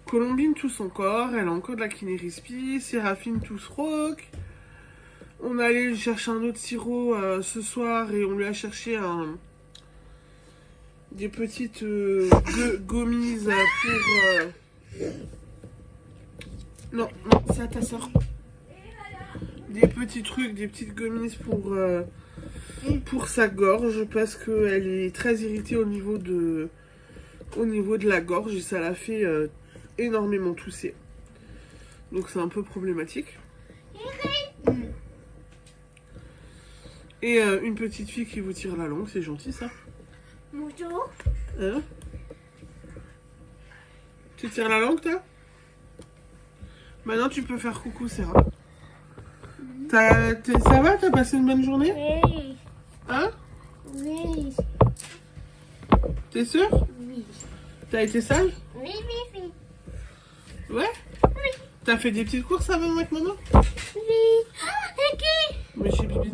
Speaker 1: Colombine tousse encore, elle a encore de la kinérispi, Séraphine tousse rock. On est allé chercher un autre sirop ce soir et on lui a cherché des petites gommises pour... Non, c'est à ta soeur. Des petits trucs, des petites gommises pour sa gorge parce qu'elle est très irritée au niveau de la gorge et ça la fait... énormément toussé. Donc c'est un peu problématique. Et une petite fille qui vous tire la langue, c'est gentil ça.
Speaker 2: Bonjour.
Speaker 1: Hein? Tu tires la langue toi? Maintenant tu peux faire coucou Sarah. Ça va? T'as passé une bonne journée?
Speaker 2: Oui.
Speaker 1: Hein?
Speaker 2: Oui.
Speaker 1: T'es sûr?
Speaker 2: Oui.
Speaker 1: T'as été sage?
Speaker 2: Oui.
Speaker 1: Ouais?
Speaker 2: Oui.
Speaker 1: T'as fait des petites courses avant avec maman?
Speaker 2: Oui. Et qui?
Speaker 1: Monsieur Bibi.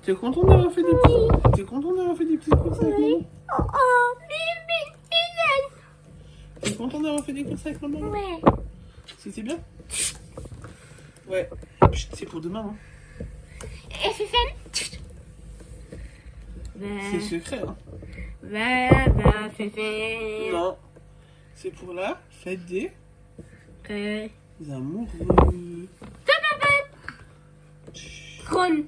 Speaker 1: T'es content d'avoir fait des petites... T'es content d'avoir fait des petites courses avec maman?
Speaker 2: Oh, oh, Bibi,
Speaker 1: T'es content d'avoir fait des courses avec maman?
Speaker 2: oui.
Speaker 1: C'était bien? Ouais. Chut, c'est pour demain, hein.
Speaker 2: Et Fifi?
Speaker 1: C'est secret, hein.
Speaker 2: Fifi.
Speaker 1: Non. C'est pour la fête des amoureux.
Speaker 2: Ron.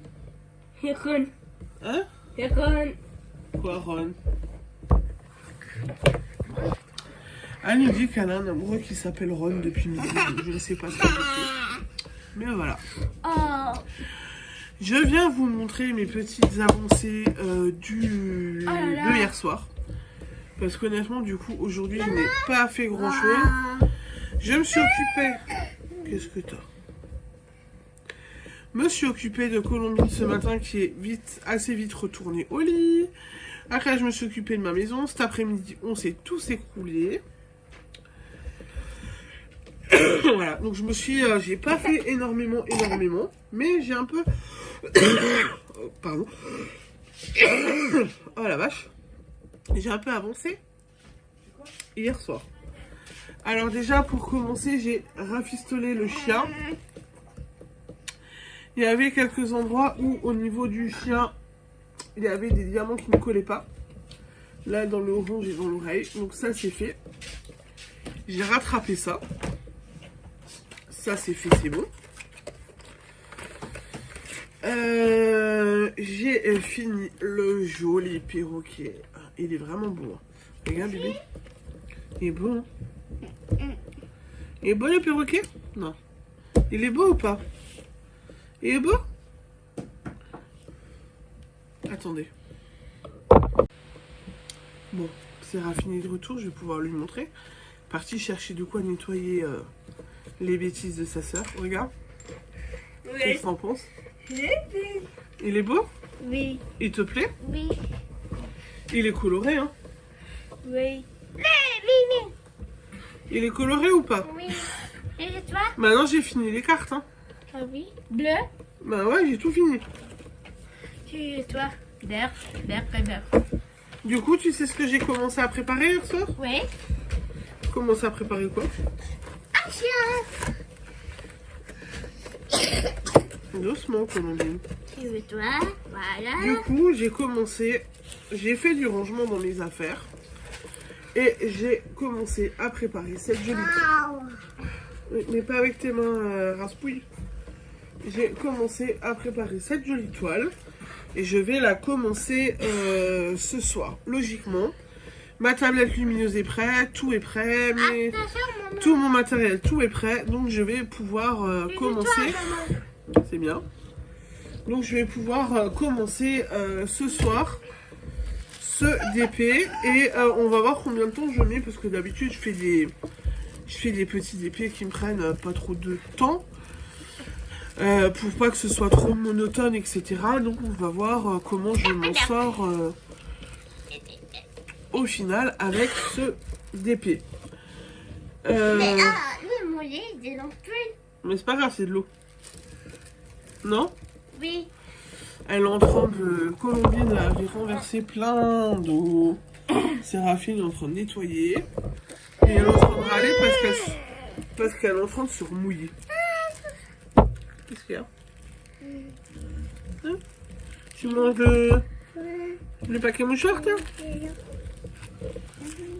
Speaker 2: Ron.
Speaker 1: Hein?
Speaker 2: Ron.
Speaker 1: Quoi, Ron? Elle nous dit qu'elle a un amoureux qui s'appelle Ron depuis midi. Je ne sais pas ce que c'est. Mais voilà.
Speaker 2: Oh.
Speaker 1: Je viens vous montrer mes petites avancées de hier soir. Parce qu'honnêtement, du coup, aujourd'hui, je n'ai pas fait grand-chose. Je me suis occupée... Qu'est-ce que t'as? Me suis occupée de Colombine ce matin qui est assez vite retournée au lit. Après, je me suis occupée de ma maison. Cet après-midi, on s'est tous écroulés. Voilà, donc je me suis... j'ai pas fait énormément, mais j'ai un peu... Pardon. Oh la vache. J'ai un peu avancé hier soir. Alors déjà, pour commencer, j'ai rafistolé le chien. Il y avait quelques endroits où, au niveau du chien, il y avait des diamants qui ne collaient pas. Là, dans le orange et dans l'oreille. Donc ça, c'est fait. J'ai rattrapé ça. Ça, c'est fait, c'est bon. J'ai fini le joli perroquet. Il est vraiment beau. Regarde, bébé. Il est beau. Il est beau, le perroquet? Non. Il est beau ou pas? Il est beau? Attendez. Bon, c'est raffiné de retour. Je vais pouvoir lui montrer. Parti chercher de quoi nettoyer les bêtises de sa sœur. Regarde. Qu'est-ce que t'en penses? Il est beau?
Speaker 2: Oui.
Speaker 1: Il te plaît?
Speaker 2: Oui.
Speaker 1: Il est coloré, hein?
Speaker 2: Oui. Oui.
Speaker 1: Il est coloré ou pas?
Speaker 2: Oui. Et toi?
Speaker 1: Maintenant, j'ai fini les cartes, hein?
Speaker 2: Ah oui. Bleu.
Speaker 1: Bah ouais, j'ai tout fini.
Speaker 2: Et toi? Vert.
Speaker 1: Du coup, tu sais ce que j'ai commencé à préparer hier soir?
Speaker 2: Oui.
Speaker 1: Commencé à préparer quoi?
Speaker 2: Un chien.
Speaker 1: Doucement, Colombine.
Speaker 2: Et toi? Voilà.
Speaker 1: Du coup, j'ai fait du rangement dans mes affaires. Et j'ai commencé à préparer cette jolie toile. Oui, mais pas avec tes mains, raspouille. J'ai commencé à préparer cette jolie toile. Et je vais la commencer ce soir. Logiquement, ma tablette lumineuse est prête, tout est prêt. Tout mon matériel, tout est prêt. Donc je vais pouvoir commencer. C'est bien. Donc je vais pouvoir commencer ce soir ce DP et on va voir combien de temps je mets parce que d'habitude je fais des petits DP qui me prennent pas trop de temps pour pas que ce soit trop monotone, etc. Donc on va voir comment je m'en sors au final avec ce DP.
Speaker 2: Mais mouillé, il est dans le puits.
Speaker 1: Mais c'est pas grave, c'est de l'eau. Non?
Speaker 2: Oui.
Speaker 1: Elle est en train de... Colombine avait renversé plein d'eau. Séraphine est en train de nettoyer. Et elle est en train de râler parce qu'elle est en train de se remouiller. Qu'est-ce qu'il y a? Hein? Tu manges le paquet mouchoir, toi?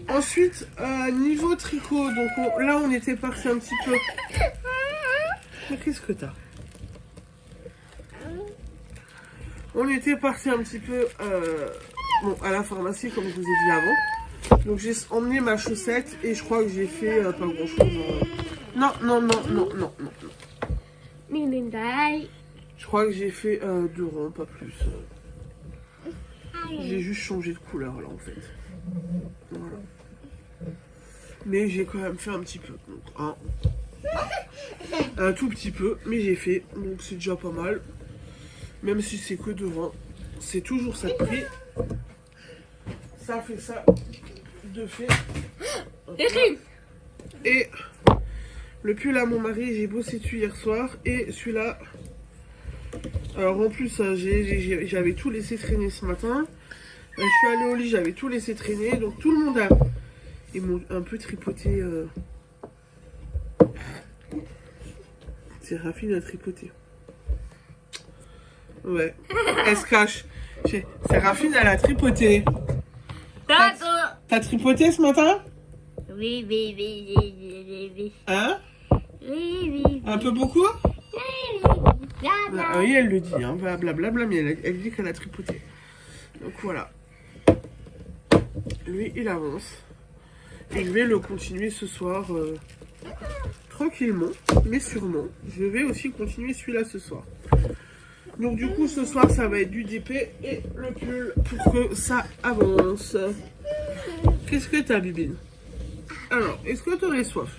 Speaker 1: Ensuite, niveau tricot, donc là on était parti un petit peu... Mais qu'est-ce que t'as? On était parti un petit peu à la pharmacie, comme je vous ai dit avant. Donc j'ai emmené ma chaussette et je crois que j'ai fait pas grand chose. Non. Je crois que j'ai fait 2 rangs, pas plus. J'ai juste changé de couleur là en fait. Voilà. Mais j'ai quand même fait un petit peu. Donc, un tout petit peu, mais j'ai fait. Donc c'est déjà pas mal. Même si c'est que 2 rangs, c'est toujours ça de prix. Ça fait ça de fait. Et le pull à mon mari, j'ai bossé dessus hier soir. Et celui-là, alors en plus, j'avais tout laissé traîner ce matin. Je suis allée au lit, j'avais tout laissé traîner. Donc tout le monde a... Ils m'ont un peu tripoté. Séraphine a tripoté. Ouais. Elle se cache. Séraphine, elle a tripoté. T'as tripoté ce matin?
Speaker 2: Oui.
Speaker 1: Hein?
Speaker 2: Oui.
Speaker 1: Un peu beaucoup?
Speaker 2: Blabla.
Speaker 1: Ah oui, elle le dit, hein, blablabla, mais elle dit qu'elle a tripoté. Donc voilà. Lui, il avance. Et je vais le continuer ce soir tranquillement, mais sûrement. Je vais aussi continuer celui-là ce soir. Donc du coup, ce soir, ça va être du DP et le pull pour que ça avance. Qu'est-ce que t'as, Bibine? Alors, est-ce que t'aurais soif?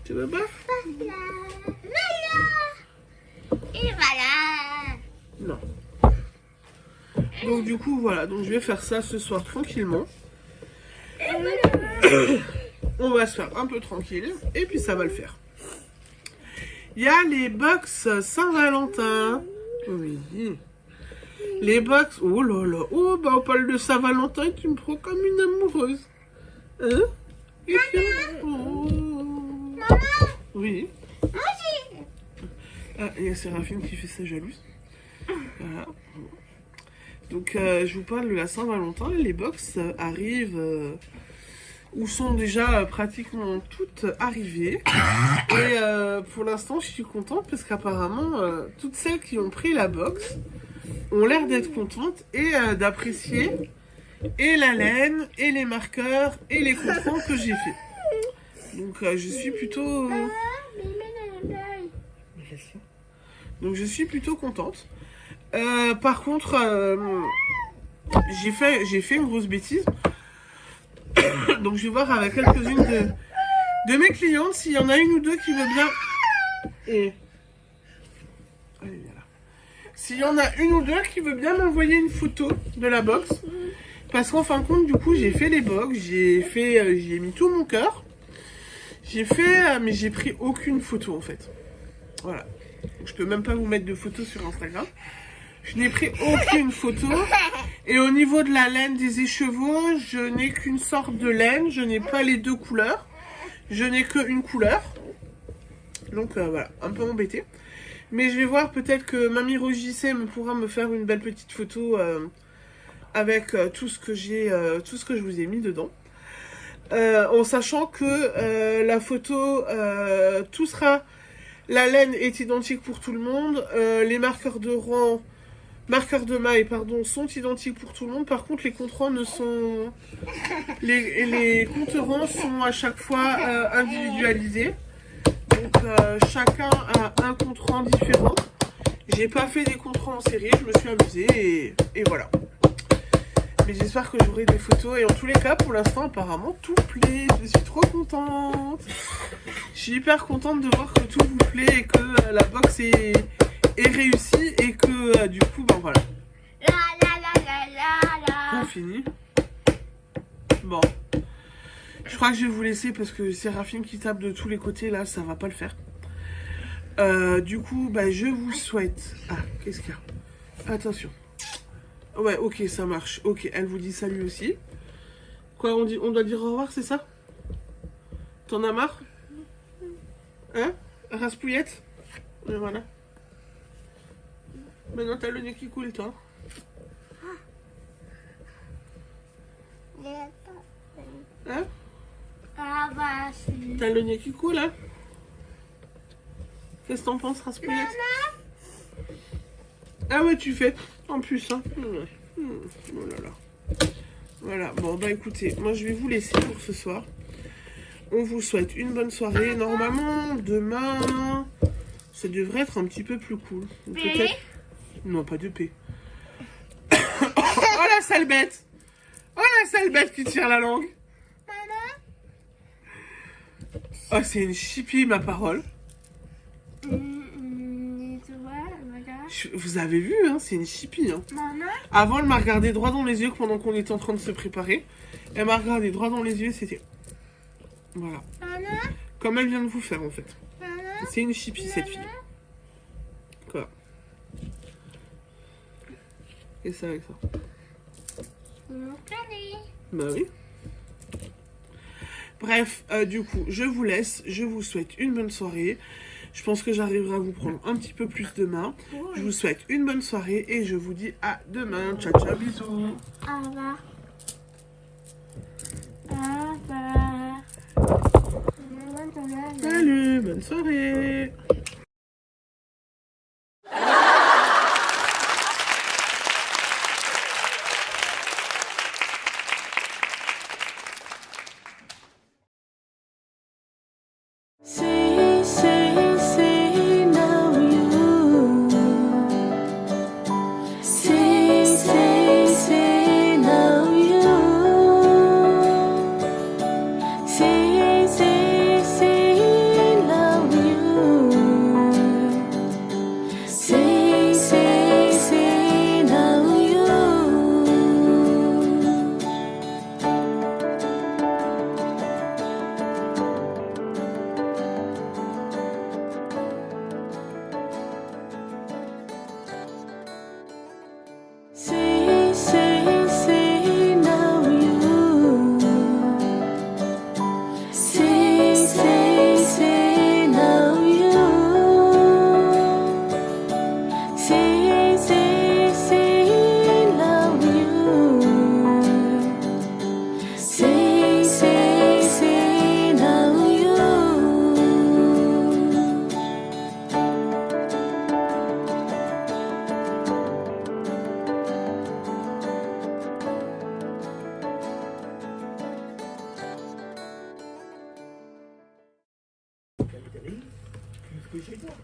Speaker 1: Tu veux pas?
Speaker 2: Et voilà.
Speaker 1: Non. Donc du coup, voilà. Donc je vais faire ça ce soir tranquillement. On va se faire un peu tranquille. Et puis ça va le faire. Il y a les box Saint-Valentin. Oui. Les box... Oh là là. Oh, bah on parle de Saint-Valentin. Tu me prends comme une amoureuse. Hein? Et puis... Oh. Oui. Ah, il y a Séraphine qui fait sa jalouse. Voilà. Donc, je vous parle de la Saint-Valentin. Les box arrivent... ou sont déjà pratiquement toutes arrivées. Et pour l'instant, je suis contente parce qu'apparemment, toutes celles qui ont pris la box ont l'air d'être contentes et d'apprécier et la laine, et les marqueurs, et les contrôles que j'ai fait. Donc, je suis plutôt... Donc, je suis plutôt contente. Par contre, j'ai fait une grosse bêtise. Donc je vais voir avec quelques-unes de mes clientes s'il y en a une ou deux qui veut bien. Et allez, viens là. S'il y en a une ou deux qui veut bien m'envoyer une photo de la box, parce qu'en fin de compte, du coup, j'ai fait les box, j'ai mis tout mon cœur, mais j'ai pris aucune photo en fait. Voilà. Donc, je peux même pas vous mettre de photos sur Instagram. Je n'ai pris aucune photo. Et au niveau de la laine des écheveaux, je n'ai qu'une sorte de laine. Je n'ai pas les deux couleurs. Je n'ai qu'une couleur. Donc voilà, un peu embêté. Mais je vais voir, peut-être que Mamie Rogissé pourra me faire une belle petite photo avec tout ce que je vous ai mis dedans. En sachant que la photo, tout sera... La laine est identique pour tout le monde. Les marqueurs de rang... Marqueurs de maille, pardon, sont identiques pour tout le monde. Par contre, les compte-rangs ne sont... Les compte-rangs sont à chaque fois individualisés. Donc, chacun a un compte-rang différent. J'ai pas fait des compte-rangs en série, je me suis amusée et voilà. Mais j'espère que j'aurai des photos. Et en tous les cas, pour l'instant, apparemment, tout plaît. Je suis trop contente. Je suis hyper contente de voir que tout vous plaît et que la box est réussi et que du coup, ben voilà. On finit. Bon. Je crois que je vais vous laisser parce que Séraphine qui tape de tous les côtés là, ça va pas le faire. Du coup, bah, je vous souhaite... Ah, qu'est-ce qu'il y a? Attention. Ouais, ok, ça marche. Ok, elle vous dit salut aussi. Quoi, on doit dire au revoir, c'est ça? T'en as marre? Hein? Raspouillette? Et voilà. Maintenant, t'as le nez qui coule, toi. Hein?
Speaker 2: Ah bah,
Speaker 1: T'as le nez qui coule, hein? Qu'est-ce que t'en penses, Raspouillette? Ah ouais, tu fais. En plus, hein. Oh là là. Voilà, bon, bah écoutez, moi je vais vous laisser pour ce soir. On vous souhaite une bonne soirée. Normalement, demain, ça devrait être un petit peu plus cool. Peut-être... Non, pas de paix. Oh la sale bête! Oh la sale bête qui tire la langue! Oh, c'est une chipie, ma parole. Vous avez vu, hein, c'est une chipie. Hein. Avant, elle m'a regardé droit dans les yeux pendant qu'on était en train de se préparer. Elle m'a regardé droit dans les yeux, c'était... Voilà.
Speaker 2: Maman,
Speaker 1: Comme elle vient de vous faire en fait.
Speaker 2: maman,
Speaker 1: C'est une chipie cette fille. Quoi? Et ça avec ça?
Speaker 2: mon carré.
Speaker 1: Bah oui. Bref, du coup, je vous laisse. Je vous souhaite une bonne soirée. Je pense que j'arriverai à vous prendre un petit peu plus demain. Je vous souhaite une bonne soirée et je vous dis à demain. Ciao, ciao, bisous.
Speaker 2: Au revoir. Au revoir.
Speaker 1: Salut, bonne soirée.
Speaker 4: Say now you. Say now you. Say now you. Say now you. Say now you. Say now you. Say now you. Say now you.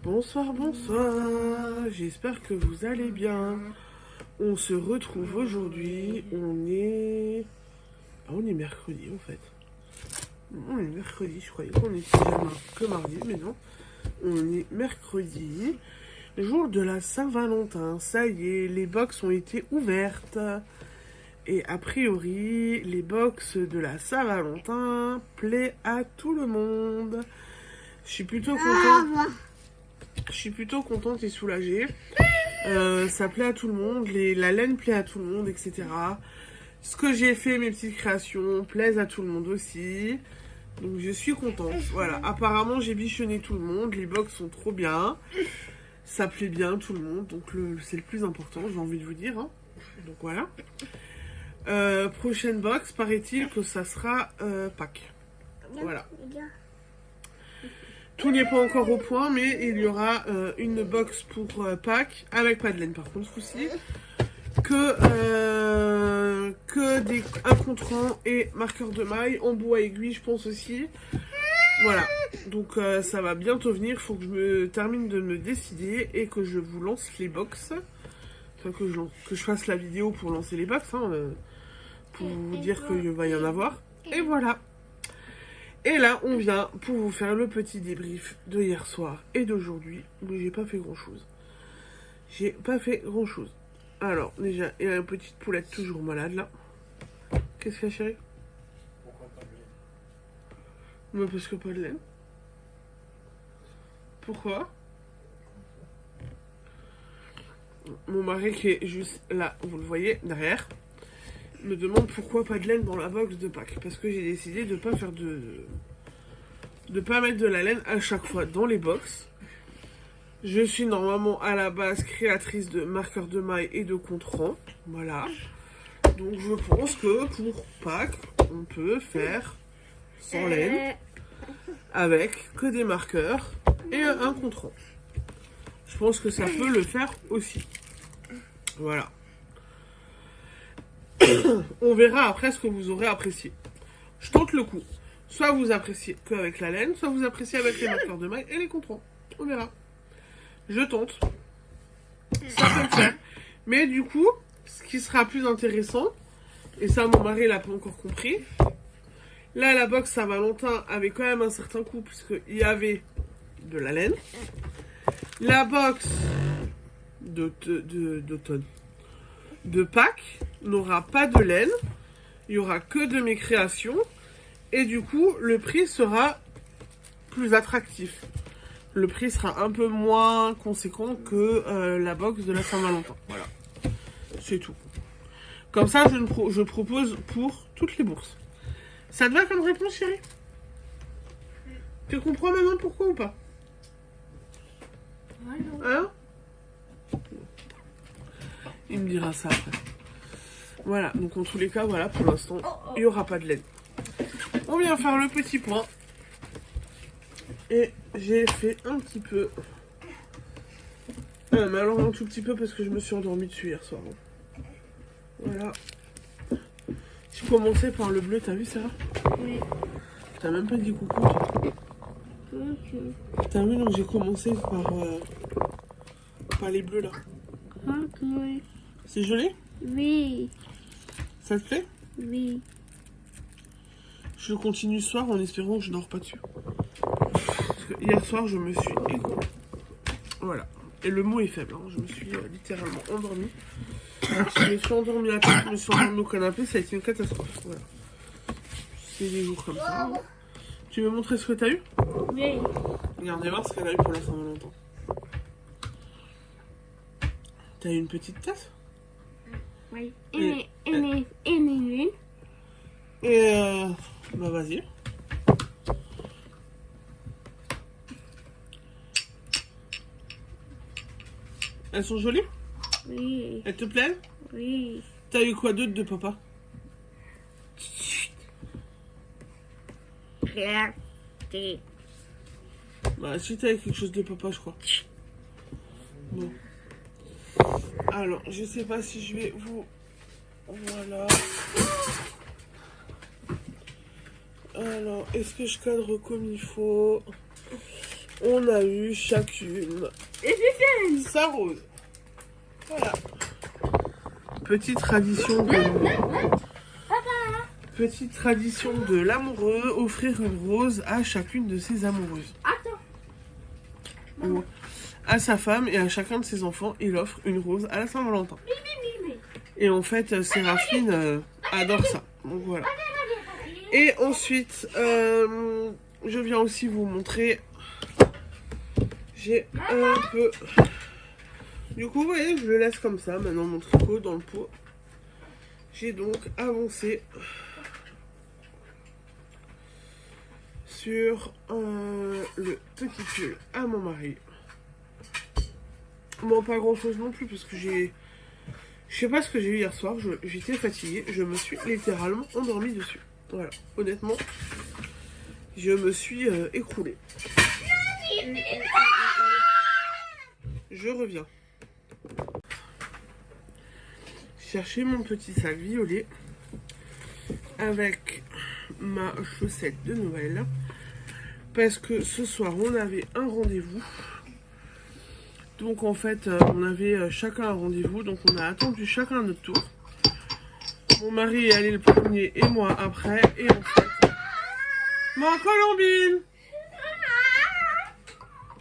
Speaker 1: Bonsoir, bonsoir. J'espère que vous allez bien. On se retrouve aujourd'hui. On est mercredi en fait. On est mercredi, je croyais qu'on était déjà que mardi, mais non. On est mercredi, jour de la Saint-Valentin. Ça y est, les box ont été ouvertes. Et a priori, les box de la Saint-Valentin plaît à tout le monde. Je suis plutôt contente. Je suis plutôt contente et soulagée. Ça plaît à tout le monde. La laine plaît à tout le monde, etc. Ce que j'ai fait, mes petites créations, plaisent à tout le monde aussi. Donc je suis contente. Voilà. Apparemment, j'ai bichonné tout le monde. Les box sont trop bien. Ça plaît bien à tout le monde. Donc c'est le plus important, j'ai envie de vous dire. Hein. Donc voilà. Prochaine box, paraît-il que ça sera Pâques. Voilà. Tout n'est pas encore au point, mais il y aura une box pour Pâques, avec pas de laine par contre ce coup-ci, un contrant et marqueur de maille, en bois aiguille je pense aussi. Voilà, donc ça va bientôt venir, il faut que je me termine de me décider et que je vous lance les box. Enfin que je fasse la vidéo pour lancer les box, hein, pour vous dire qu'il va y en avoir. Et voilà. Et là, on vient pour vous faire le petit débrief de hier soir et d'aujourd'hui, où j'ai pas fait grand-chose. J'ai pas fait grand-chose. Alors, déjà, il y a une petite poulette toujours malade, là. Qu'est-ce qu'il y a, chérie?
Speaker 5: Pourquoi pas de laine?
Speaker 1: Mais parce que pas de laine. Pourquoi? Mon mari qui est juste là, vous le voyez, derrière, me demande pourquoi pas de laine dans la box de Pâques. Parce que j'ai décidé de pas faire de pas mettre de la laine à chaque fois dans les box. Je suis normalement à la base créatrice de marqueurs de maille et de contrant. Voilà. Donc je pense que pour Pâques, on peut faire sans laine, avec que des marqueurs et un contrant. Je pense que ça peut le faire aussi. Voilà. On verra après ce que vous aurez apprécié. Je tente le coup. Soit vous appréciez qu'avec la laine, soit vous appréciez avec les marqueurs de maille et les contrans. On verra. Je tente. Ça peut le faire. Mais du coup, ce qui sera plus intéressant, et ça mon mari l'a pas encore compris, là la box Saint-Valentin avait quand même un certain coût puisqu'il y avait de la laine. La box d'automne de Pâques n'aura pas de laine. Il y aura que de mes créations. Et du coup, le prix sera plus attractif. Le prix sera un peu moins conséquent que la box de la Saint-Valentin. Voilà. C'est tout. Comme ça, je propose pour toutes les bourses. Ça te va comme réponse, chérie? Tu comprends maintenant pourquoi ou pas? Hein? Il me dira ça après. Voilà, donc en tous les cas, voilà, pour l'instant, il n'y aura pas de laine. On vient faire le petit point. Et j'ai fait un petit peu... mais alors un tout petit peu parce que je me suis endormie dessus hier soir. Voilà. Je commençais par le bleu, t'as vu ça?
Speaker 2: Oui.
Speaker 1: T'as même pas dit coucou, toi. T'as vu, donc j'ai commencé par les bleus là.
Speaker 2: Oui.
Speaker 1: C'est joli?
Speaker 2: Oui.
Speaker 1: Ça te plaît?
Speaker 2: Oui.
Speaker 1: Je continue ce soir en espérant que je dors pas dessus. Parce que hier soir, je me suis écroulée. Voilà. Et le mot est faible, hein. Je me suis littéralement endormie. Je me suis endormie à tête, je me suis endormie au canapé, ça a été une catastrophe. Voilà. C'est des jours comme ça. Hein. Tu veux montrer ce que t'as eu?
Speaker 2: Oui.
Speaker 1: Regardez voir ce qu'elle a eu pour la Saint-Valentin. T'as eu une petite tasse?
Speaker 2: Oui.
Speaker 1: Et-
Speaker 2: une.
Speaker 1: Et bah vas-y. Elles sont jolies?
Speaker 2: Oui.
Speaker 1: Elles te plaisent?
Speaker 2: Oui.
Speaker 1: T'as eu quoi d'autre de papa?
Speaker 2: Regardez.
Speaker 1: Bah si t'as eu quelque chose de papa, je crois. Bon. Alors, je sais pas si je vais vous... Voilà. Alors, est-ce que je cadre comme il faut? On a eu chacune sa rose. Voilà. Petite tradition de l'amoureux, offrir une rose à chacune de ses amoureuses.
Speaker 2: Attends.
Speaker 1: Ou à sa femme et à chacun de ses enfants, il offre une rose à la Saint-Valentin. Et en fait, Séraphine adore ça. Donc voilà. Et ensuite, je viens aussi vous montrer. J'ai un peu... Du coup, vous voyez, je le laisse comme ça, maintenant mon tricot dans le pot. J'ai donc avancé sur le petit pull à mon mari. Bon, pas grand chose non plus, parce que j'ai... Je sais pas ce que j'ai eu hier soir, j'étais fatiguée, je me suis littéralement endormie dessus. Voilà, honnêtement, je me suis écroulée. Je reviens. Chercher mon petit sac violet avec ma chaussette de Noël. Parce que ce soir, on avait un rendez-vous. Donc en fait, on avait chacun un rendez-vous. Donc on a attendu chacun notre tour. Mon mari est allé le premier et moi après. Et en fait... Ma Colombine!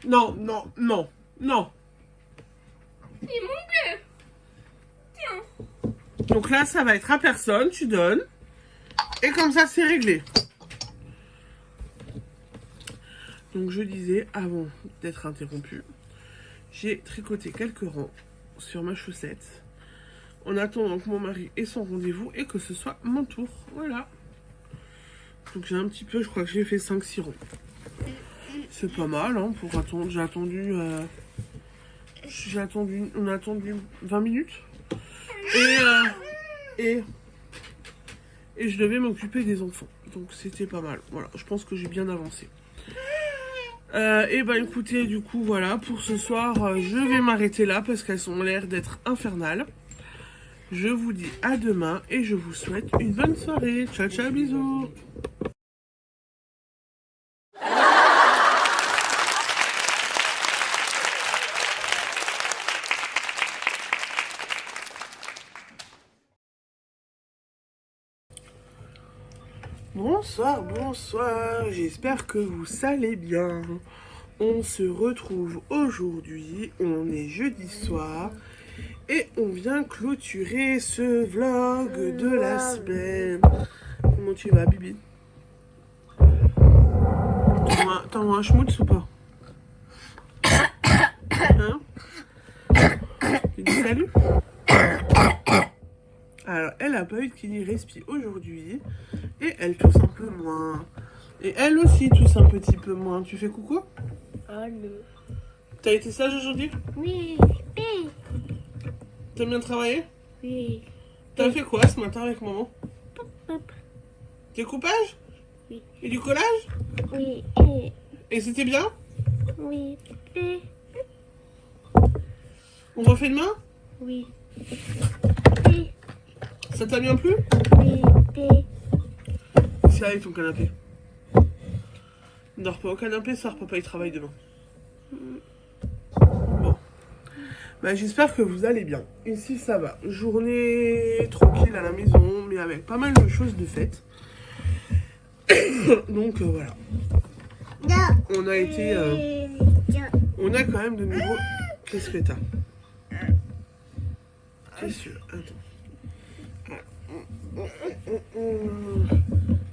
Speaker 1: Non, non, non, non.
Speaker 2: C'est mon bleu. Tiens.
Speaker 1: Donc là, ça va être à personne, tu donnes. Et comme ça, c'est réglé. Donc je disais, avant d'être interrompue, j'ai tricoté quelques rangs sur ma chaussette. En attendant que mon mari ait son rendez-vous et que ce soit mon tour. Voilà. Donc j'ai un petit peu, je crois que j'ai fait 5-6 rangs. C'est pas mal, hein, pour attendre. J'ai attendu... on a attendu 20 minutes. Et je devais m'occuper des enfants. Donc c'était pas mal. Voilà, je pense que j'ai bien avancé. Et bah écoutez, du coup, voilà, pour ce soir, je vais m'arrêter là parce qu'elles ont l'air d'être infernales. Je vous dis à demain et je vous souhaite une bonne soirée. Ciao, ciao, bisous. Bonsoir, bonsoir, j'espère que vous allez bien. On se retrouve aujourd'hui, on est jeudi soir et on vient clôturer ce vlog de la semaine. Comment tu vas, Bibi? T'as un schmutz ou pas? Hein? Tu dis salut? Alors, elle a pas eu de kiné respi aujourd'hui. Et elle tousse un peu moins. Et elle aussi tousse un petit peu moins. Tu fais coucou?
Speaker 2: Oh non.
Speaker 1: T'as été sage aujourd'hui?
Speaker 2: Oui, oui,
Speaker 1: T'as bien travaillé?
Speaker 2: oui.
Speaker 1: T'as fait quoi ce matin avec maman?
Speaker 2: Hop,
Speaker 1: Découpage?
Speaker 2: Oui.
Speaker 1: Et du collage?
Speaker 2: oui,
Speaker 1: Et c'était bien?
Speaker 2: oui, oui,
Speaker 1: On refait demain?
Speaker 2: oui, oui,
Speaker 1: Ça t'a bien plu?
Speaker 2: oui, oui.
Speaker 1: C'est avec ton canapé. Ne dors pas au canapé, soir, papa il travaille demain. Bon. Bah, j'espère que vous allez bien. Ici ça va. Journée tranquille à la maison, mais avec pas mal de choses de faites. Donc voilà. On a été... on a quand même de nouveau... Qu'est-ce que t'as? Qu'est-ce que... Attends.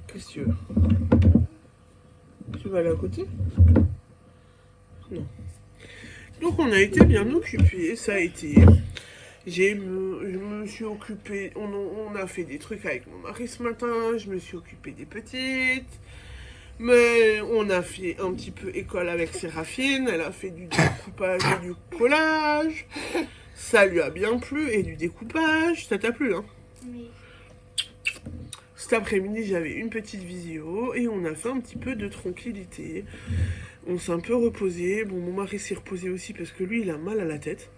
Speaker 1: Qu'est-ce que tu veux? Tu vas aller à côté? Non. Donc on a été bien occupés, ça a été. Je me suis occupée, on a fait des trucs avec mon mari ce matin, je me suis occupée des petites. Mais on a fait un petit peu école avec Séraphine, elle a fait du découpage et du collage. Ça lui a bien plu, et du découpage, ça t'a plu, hein?
Speaker 2: Oui.
Speaker 1: Cet après-midi, j'avais une petite visio et on a fait un petit peu de tranquillité. On s'est un peu reposé. Bon, mon mari s'est reposé aussi parce que lui, il a mal à la tête.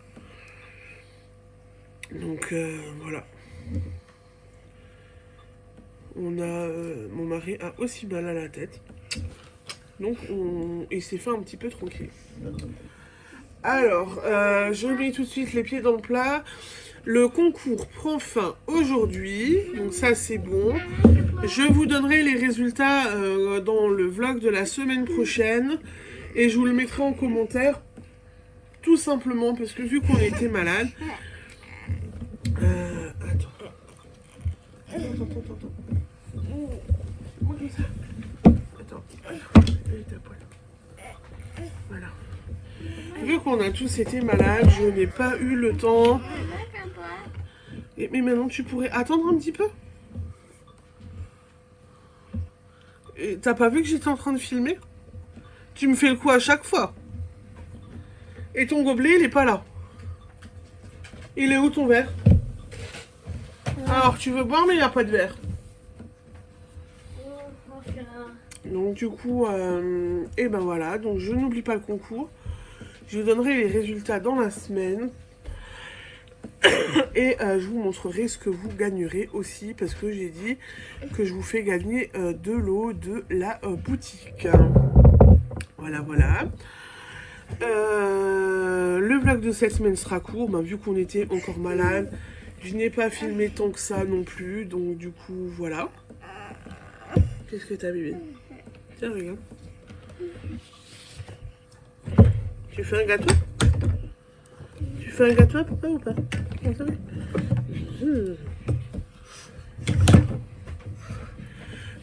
Speaker 1: Donc, voilà. Mon mari a aussi mal à la tête. Donc, il s'est fait un petit peu tranquille. Alors, je mets tout de suite les pieds dans le plat. Le concours prend fin aujourd'hui, donc ça c'est bon. Je vous donnerai les résultats dans le vlog de la semaine prochaine et je vous le mettrai en commentaire, tout simplement parce que vu qu'on était malade. Attends. Moi comme ça. Attends. Voilà. Vu qu'on a tous été malades, je n'ai pas eu le temps. Mais maintenant tu pourrais attendre un petit peu. Et t'as pas vu que j'étais en train de filmer? Tu me fais le coup à chaque fois. Et ton gobelet il est pas là. Il est où ton verre? Alors tu veux boire mais il n'y a pas de verre. Donc du coup, et ben voilà, donc je n'oublie pas le concours. Je vous donnerai les résultats dans la semaine. Et je vous montrerai ce que vous gagnerez aussi. Parce que j'ai dit que je vous fais gagner de l'eau de la boutique. Voilà. Le vlog de cette semaine sera court. Ben, vu qu'on était encore malade, je n'ai pas filmé tant que ça non plus. Donc du coup, voilà. Qu'est-ce que t'as, bébé? Tiens, regarde. Tu fais un gâteau? Tu fais un gâteau à papa ou pas?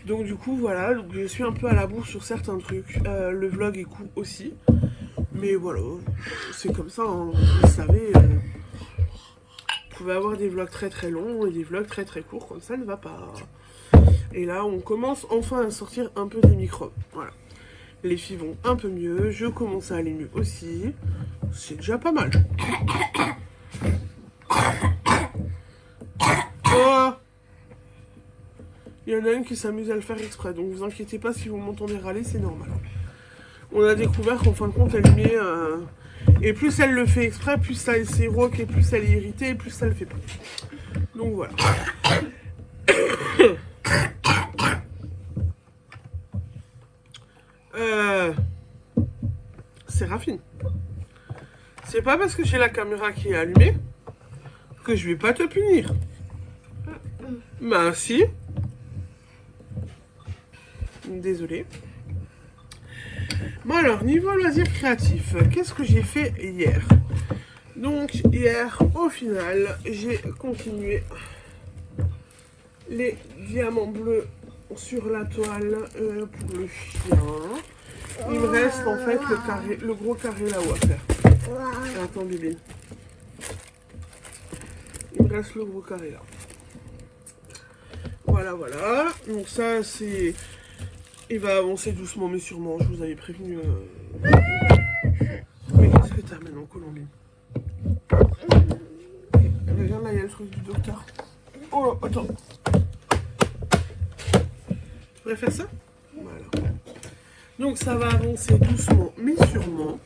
Speaker 1: Donc du coup voilà, donc je suis un peu à la bourre sur certains trucs. Le vlog est court aussi. Mais voilà, c'est comme ça, hein. Vous savez, vous pouvez avoir des vlogs très très longs et des vlogs très très courts, comme ça ne va pas. Et là on commence enfin à sortir un peu des microbes. Voilà. Les filles vont un peu mieux, je commence à aller mieux aussi. C'est déjà pas mal. Oh, il y en a une qui s'amuse à le faire exprès, donc vous inquiétez pas si vous m'entendez râler, c'est normal. On a découvert qu'en fin de compte, elle met... Et plus elle le fait exprès, plus ça c'est rauque, et plus elle est irritée, et plus ça le fait pas. Donc voilà. Séraphine. C'est pas parce que j'ai la caméra qui est allumée que je vais pas te punir. Bah si. Désolée. Bon alors, niveau loisirs créatifs, qu'est-ce que j'ai fait hier? Donc hier, au final, j'ai continué les diamants bleus sur la toile pour le chien. Il me reste en fait le gros carré là-haut à faire. Attends bébé. Il me reste le gros carré là. Voilà, voilà. Donc ça c'est... Il va avancer doucement mais sûrement. Je vous avais prévenu. Mais qu'est-ce que t'as maintenant, Colombie? Regarde là, il y a le truc du docteur. Oh, attends. Tu pourrais faire ça? Voilà. Donc ça va avancer doucement mais sûrement.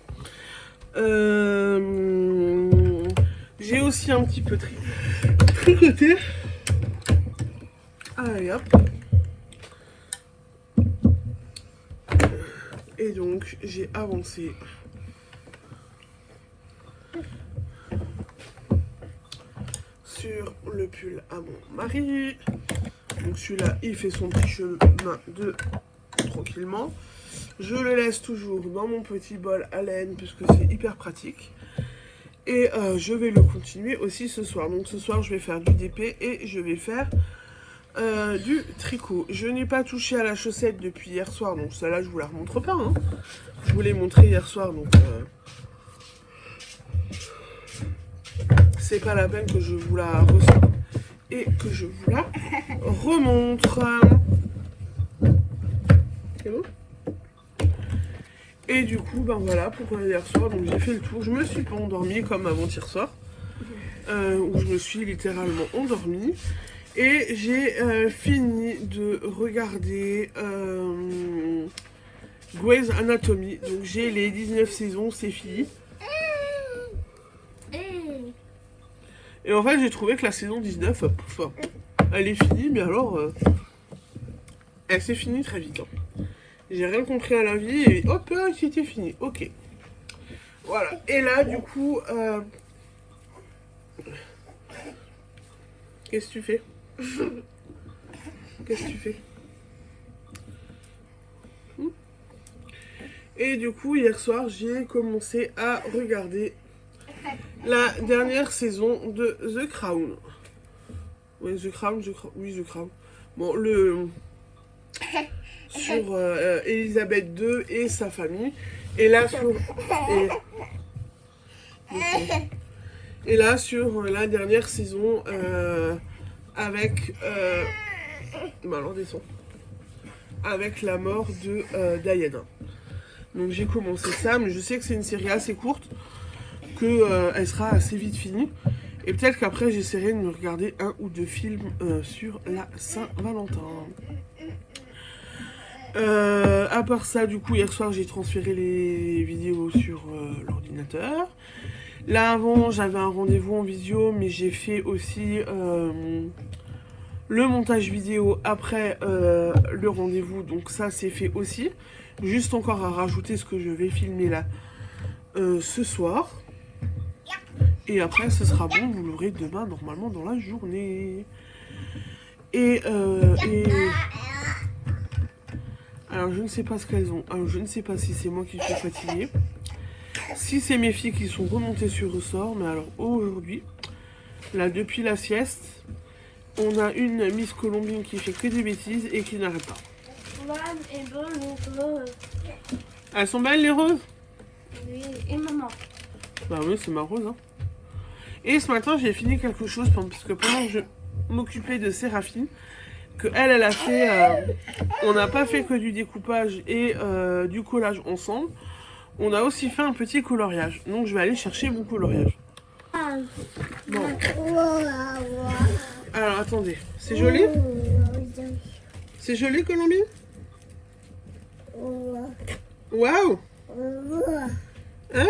Speaker 1: J'ai aussi un petit peu tricoté. Allez hop. Et donc j'ai avancé sur le pull à mon mari. Donc celui-là il fait son petit chemin de tranquillement. Je le laisse toujours dans mon petit bol à laine puisque c'est hyper pratique. Et je vais le continuer aussi ce soir. Donc ce soir je vais faire du DP et je vais faire du tricot. Je n'ai pas touché à la chaussette depuis hier soir. Donc celle-là je vous la remontre pas. Hein. Je vous l'ai montré hier soir. Donc c'est pas la peine que je vous la ressorte et que je vous la remontre. C'est bon? Et du coup, ben voilà, pour hier soir, donc j'ai fait le tour. Je me suis pas endormie comme avant-hier soir, où je me suis littéralement endormie. Et j'ai fini de regarder Grey's Anatomy. Donc j'ai les 19 saisons, c'est fini. Et en fait, j'ai trouvé que la saison 19, pouf, elle est finie, mais alors, elle s'est finie très vite. Hein. J'ai rien compris à la vie et hop, c'était fini. Ok. Voilà. Et là, du coup, qu'est-ce que tu fais? Qu'est-ce que tu fais? Et du coup, hier soir, j'ai commencé à regarder la dernière saison de The Crown. Oui, The Crown, oui, The Crown. Bon, sur Elisabeth II et sa famille. Et là, sur la dernière saison avec alors descends, avec la mort de Diana. Donc j'ai commencé ça, mais je sais que c'est une série assez courte, que elle sera assez vite finie. Et peut-être qu'après j'essaierai de me regarder un ou deux films sur la Saint-Valentin. À part ça, du coup, hier soir, j'ai transféré les vidéos sur l'ordinateur. Là, avant, j'avais un rendez-vous en visio, mais j'ai fait aussi le montage vidéo après le rendez-vous. Donc ça, c'est fait aussi. Juste encore à rajouter ce que je vais filmer là ce soir. Et après, ce sera bon. Vous l'aurez demain, normalement, dans la journée. Alors je ne sais pas ce qu'elles ont. Alors je ne sais pas si c'est moi qui suis fatiguée. Si c'est mes filles qui sont remontées sur ressort. Mais alors aujourd'hui, là depuis la sieste, on a une Miss Colombine qui fait que des bêtises et qui n'arrête pas. Elles sont belles les roses?
Speaker 2: Oui, et maman.
Speaker 1: Bah oui, c'est ma rose. Hein. Et ce matin, j'ai fini quelque chose parce que pendant que je m'occupais de Séraphine, que elle a fait, on n'a pas fait que du découpage et du collage ensemble, on a aussi fait un petit coloriage. Donc je vais aller chercher mon coloriage. Bon. Alors attendez, c'est joli? C'est joli Colombine? Waouh! Hein?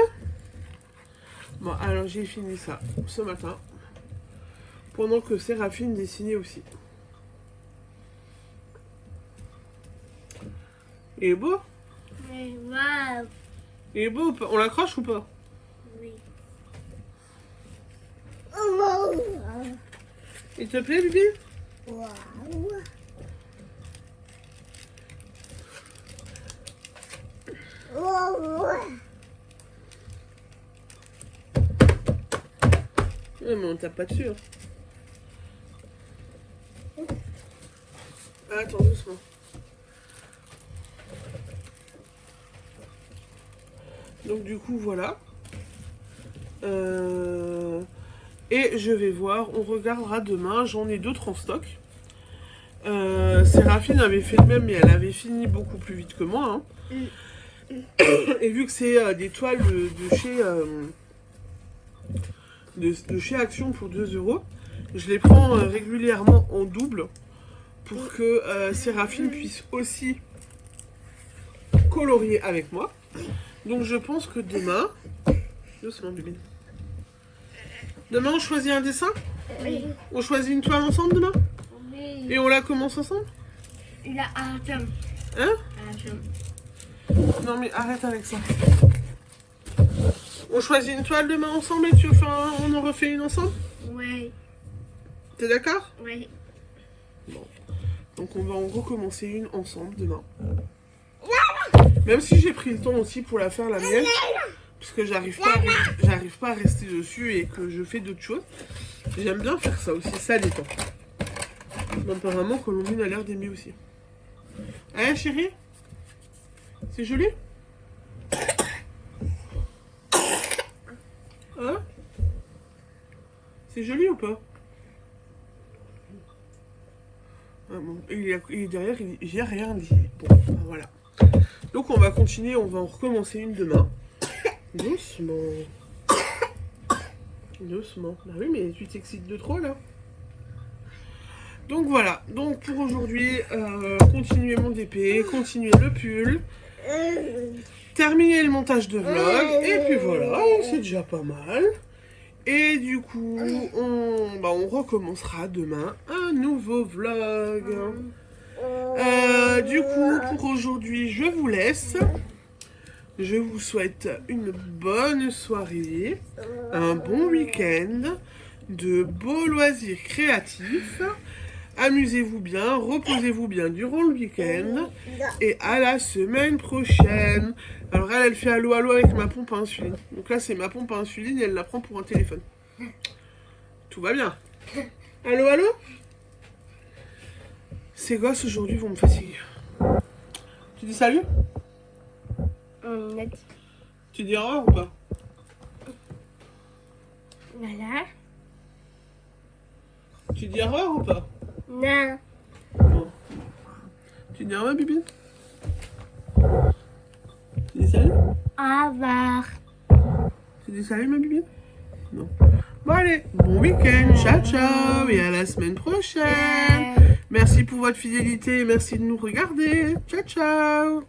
Speaker 1: Bon alors j'ai fini ça ce matin, pendant que Séraphine dessinait aussi. Il est beau?
Speaker 2: Waouh.
Speaker 1: Il est beau ou pas? On l'accroche ou pas?
Speaker 2: Oui.
Speaker 1: Il te plaît, Bibi? Ouais, mais on tape pas dessus. Hein. Attends, doucement. Donc du coup, voilà. Et je vais voir, on regardera demain. J'en ai d'autres en stock. Séraphine avait fait le même, mais elle avait fini beaucoup plus vite que moi. Hein. Et vu que c'est des toiles de chez Action pour 2 euros, je les prends régulièrement en double pour que Séraphine puisse aussi colorier avec moi. Donc je pense que demain... Doucement, bébé. Demain, on choisit un dessin?
Speaker 2: Oui.
Speaker 1: On choisit une toile ensemble demain?
Speaker 2: Oui.
Speaker 1: Et on la commence ensemble?
Speaker 2: Il a un thème.
Speaker 1: Hein?
Speaker 2: Un thème.
Speaker 1: Non mais arrête avec ça. On choisit une toile demain ensemble et on en refait une ensemble?
Speaker 2: Oui.
Speaker 1: T'es d'accord?
Speaker 2: Oui.
Speaker 1: Donc on va en recommencer une ensemble demain. Même si j'ai pris le temps aussi pour la faire la mienne. Parce que j'arrive pas à rester dessus et que je fais d'autres choses. J'aime bien faire ça aussi, ça détend. Mais apparemment Colombine a l'air d'aimer aussi. Hein chérie? C'est joli? Hein? C'est joli ou pas? Ah bon, il est derrière, j'ai rien dit. Bon, voilà. Donc on va continuer, on va en recommencer une demain. Doucement. Doucement. Bah oui, mais tu t'excites de trop là. Donc voilà. Donc pour aujourd'hui, continuer mon DP, continuer le pull, terminer le montage de vlog. Et puis voilà, c'est déjà pas mal. Et du coup, on recommencera demain un nouveau vlog. Du coup, pour aujourd'hui, je vous laisse. Je vous souhaite une bonne soirée, un bon week-end, de beaux loisirs créatifs. Amusez-vous bien, reposez-vous bien durant le week-end. Et à la semaine prochaine. Alors elle fait allô allô avec ma pompe à insuline. Donc là c'est ma pompe à insuline et elle la prend pour un téléphone. Tout va bien. Allô allô? Ces gosses aujourd'hui vont me fatiguer. Tu dis salut?
Speaker 2: Net.
Speaker 1: Tu dis au revoir ou pas?
Speaker 2: Voilà.
Speaker 1: Tu dis au revoir ou pas?
Speaker 2: Non.
Speaker 1: Bon. Tu dis au revoir, Bibine? Tu dis salut?
Speaker 2: Au revoir.
Speaker 1: Tu dis salut, ma Bibine? Non. Bon, allez, bon week-end, ciao, ciao, et à la semaine prochaine. Merci pour votre fidélité et merci de nous regarder. Ciao, ciao.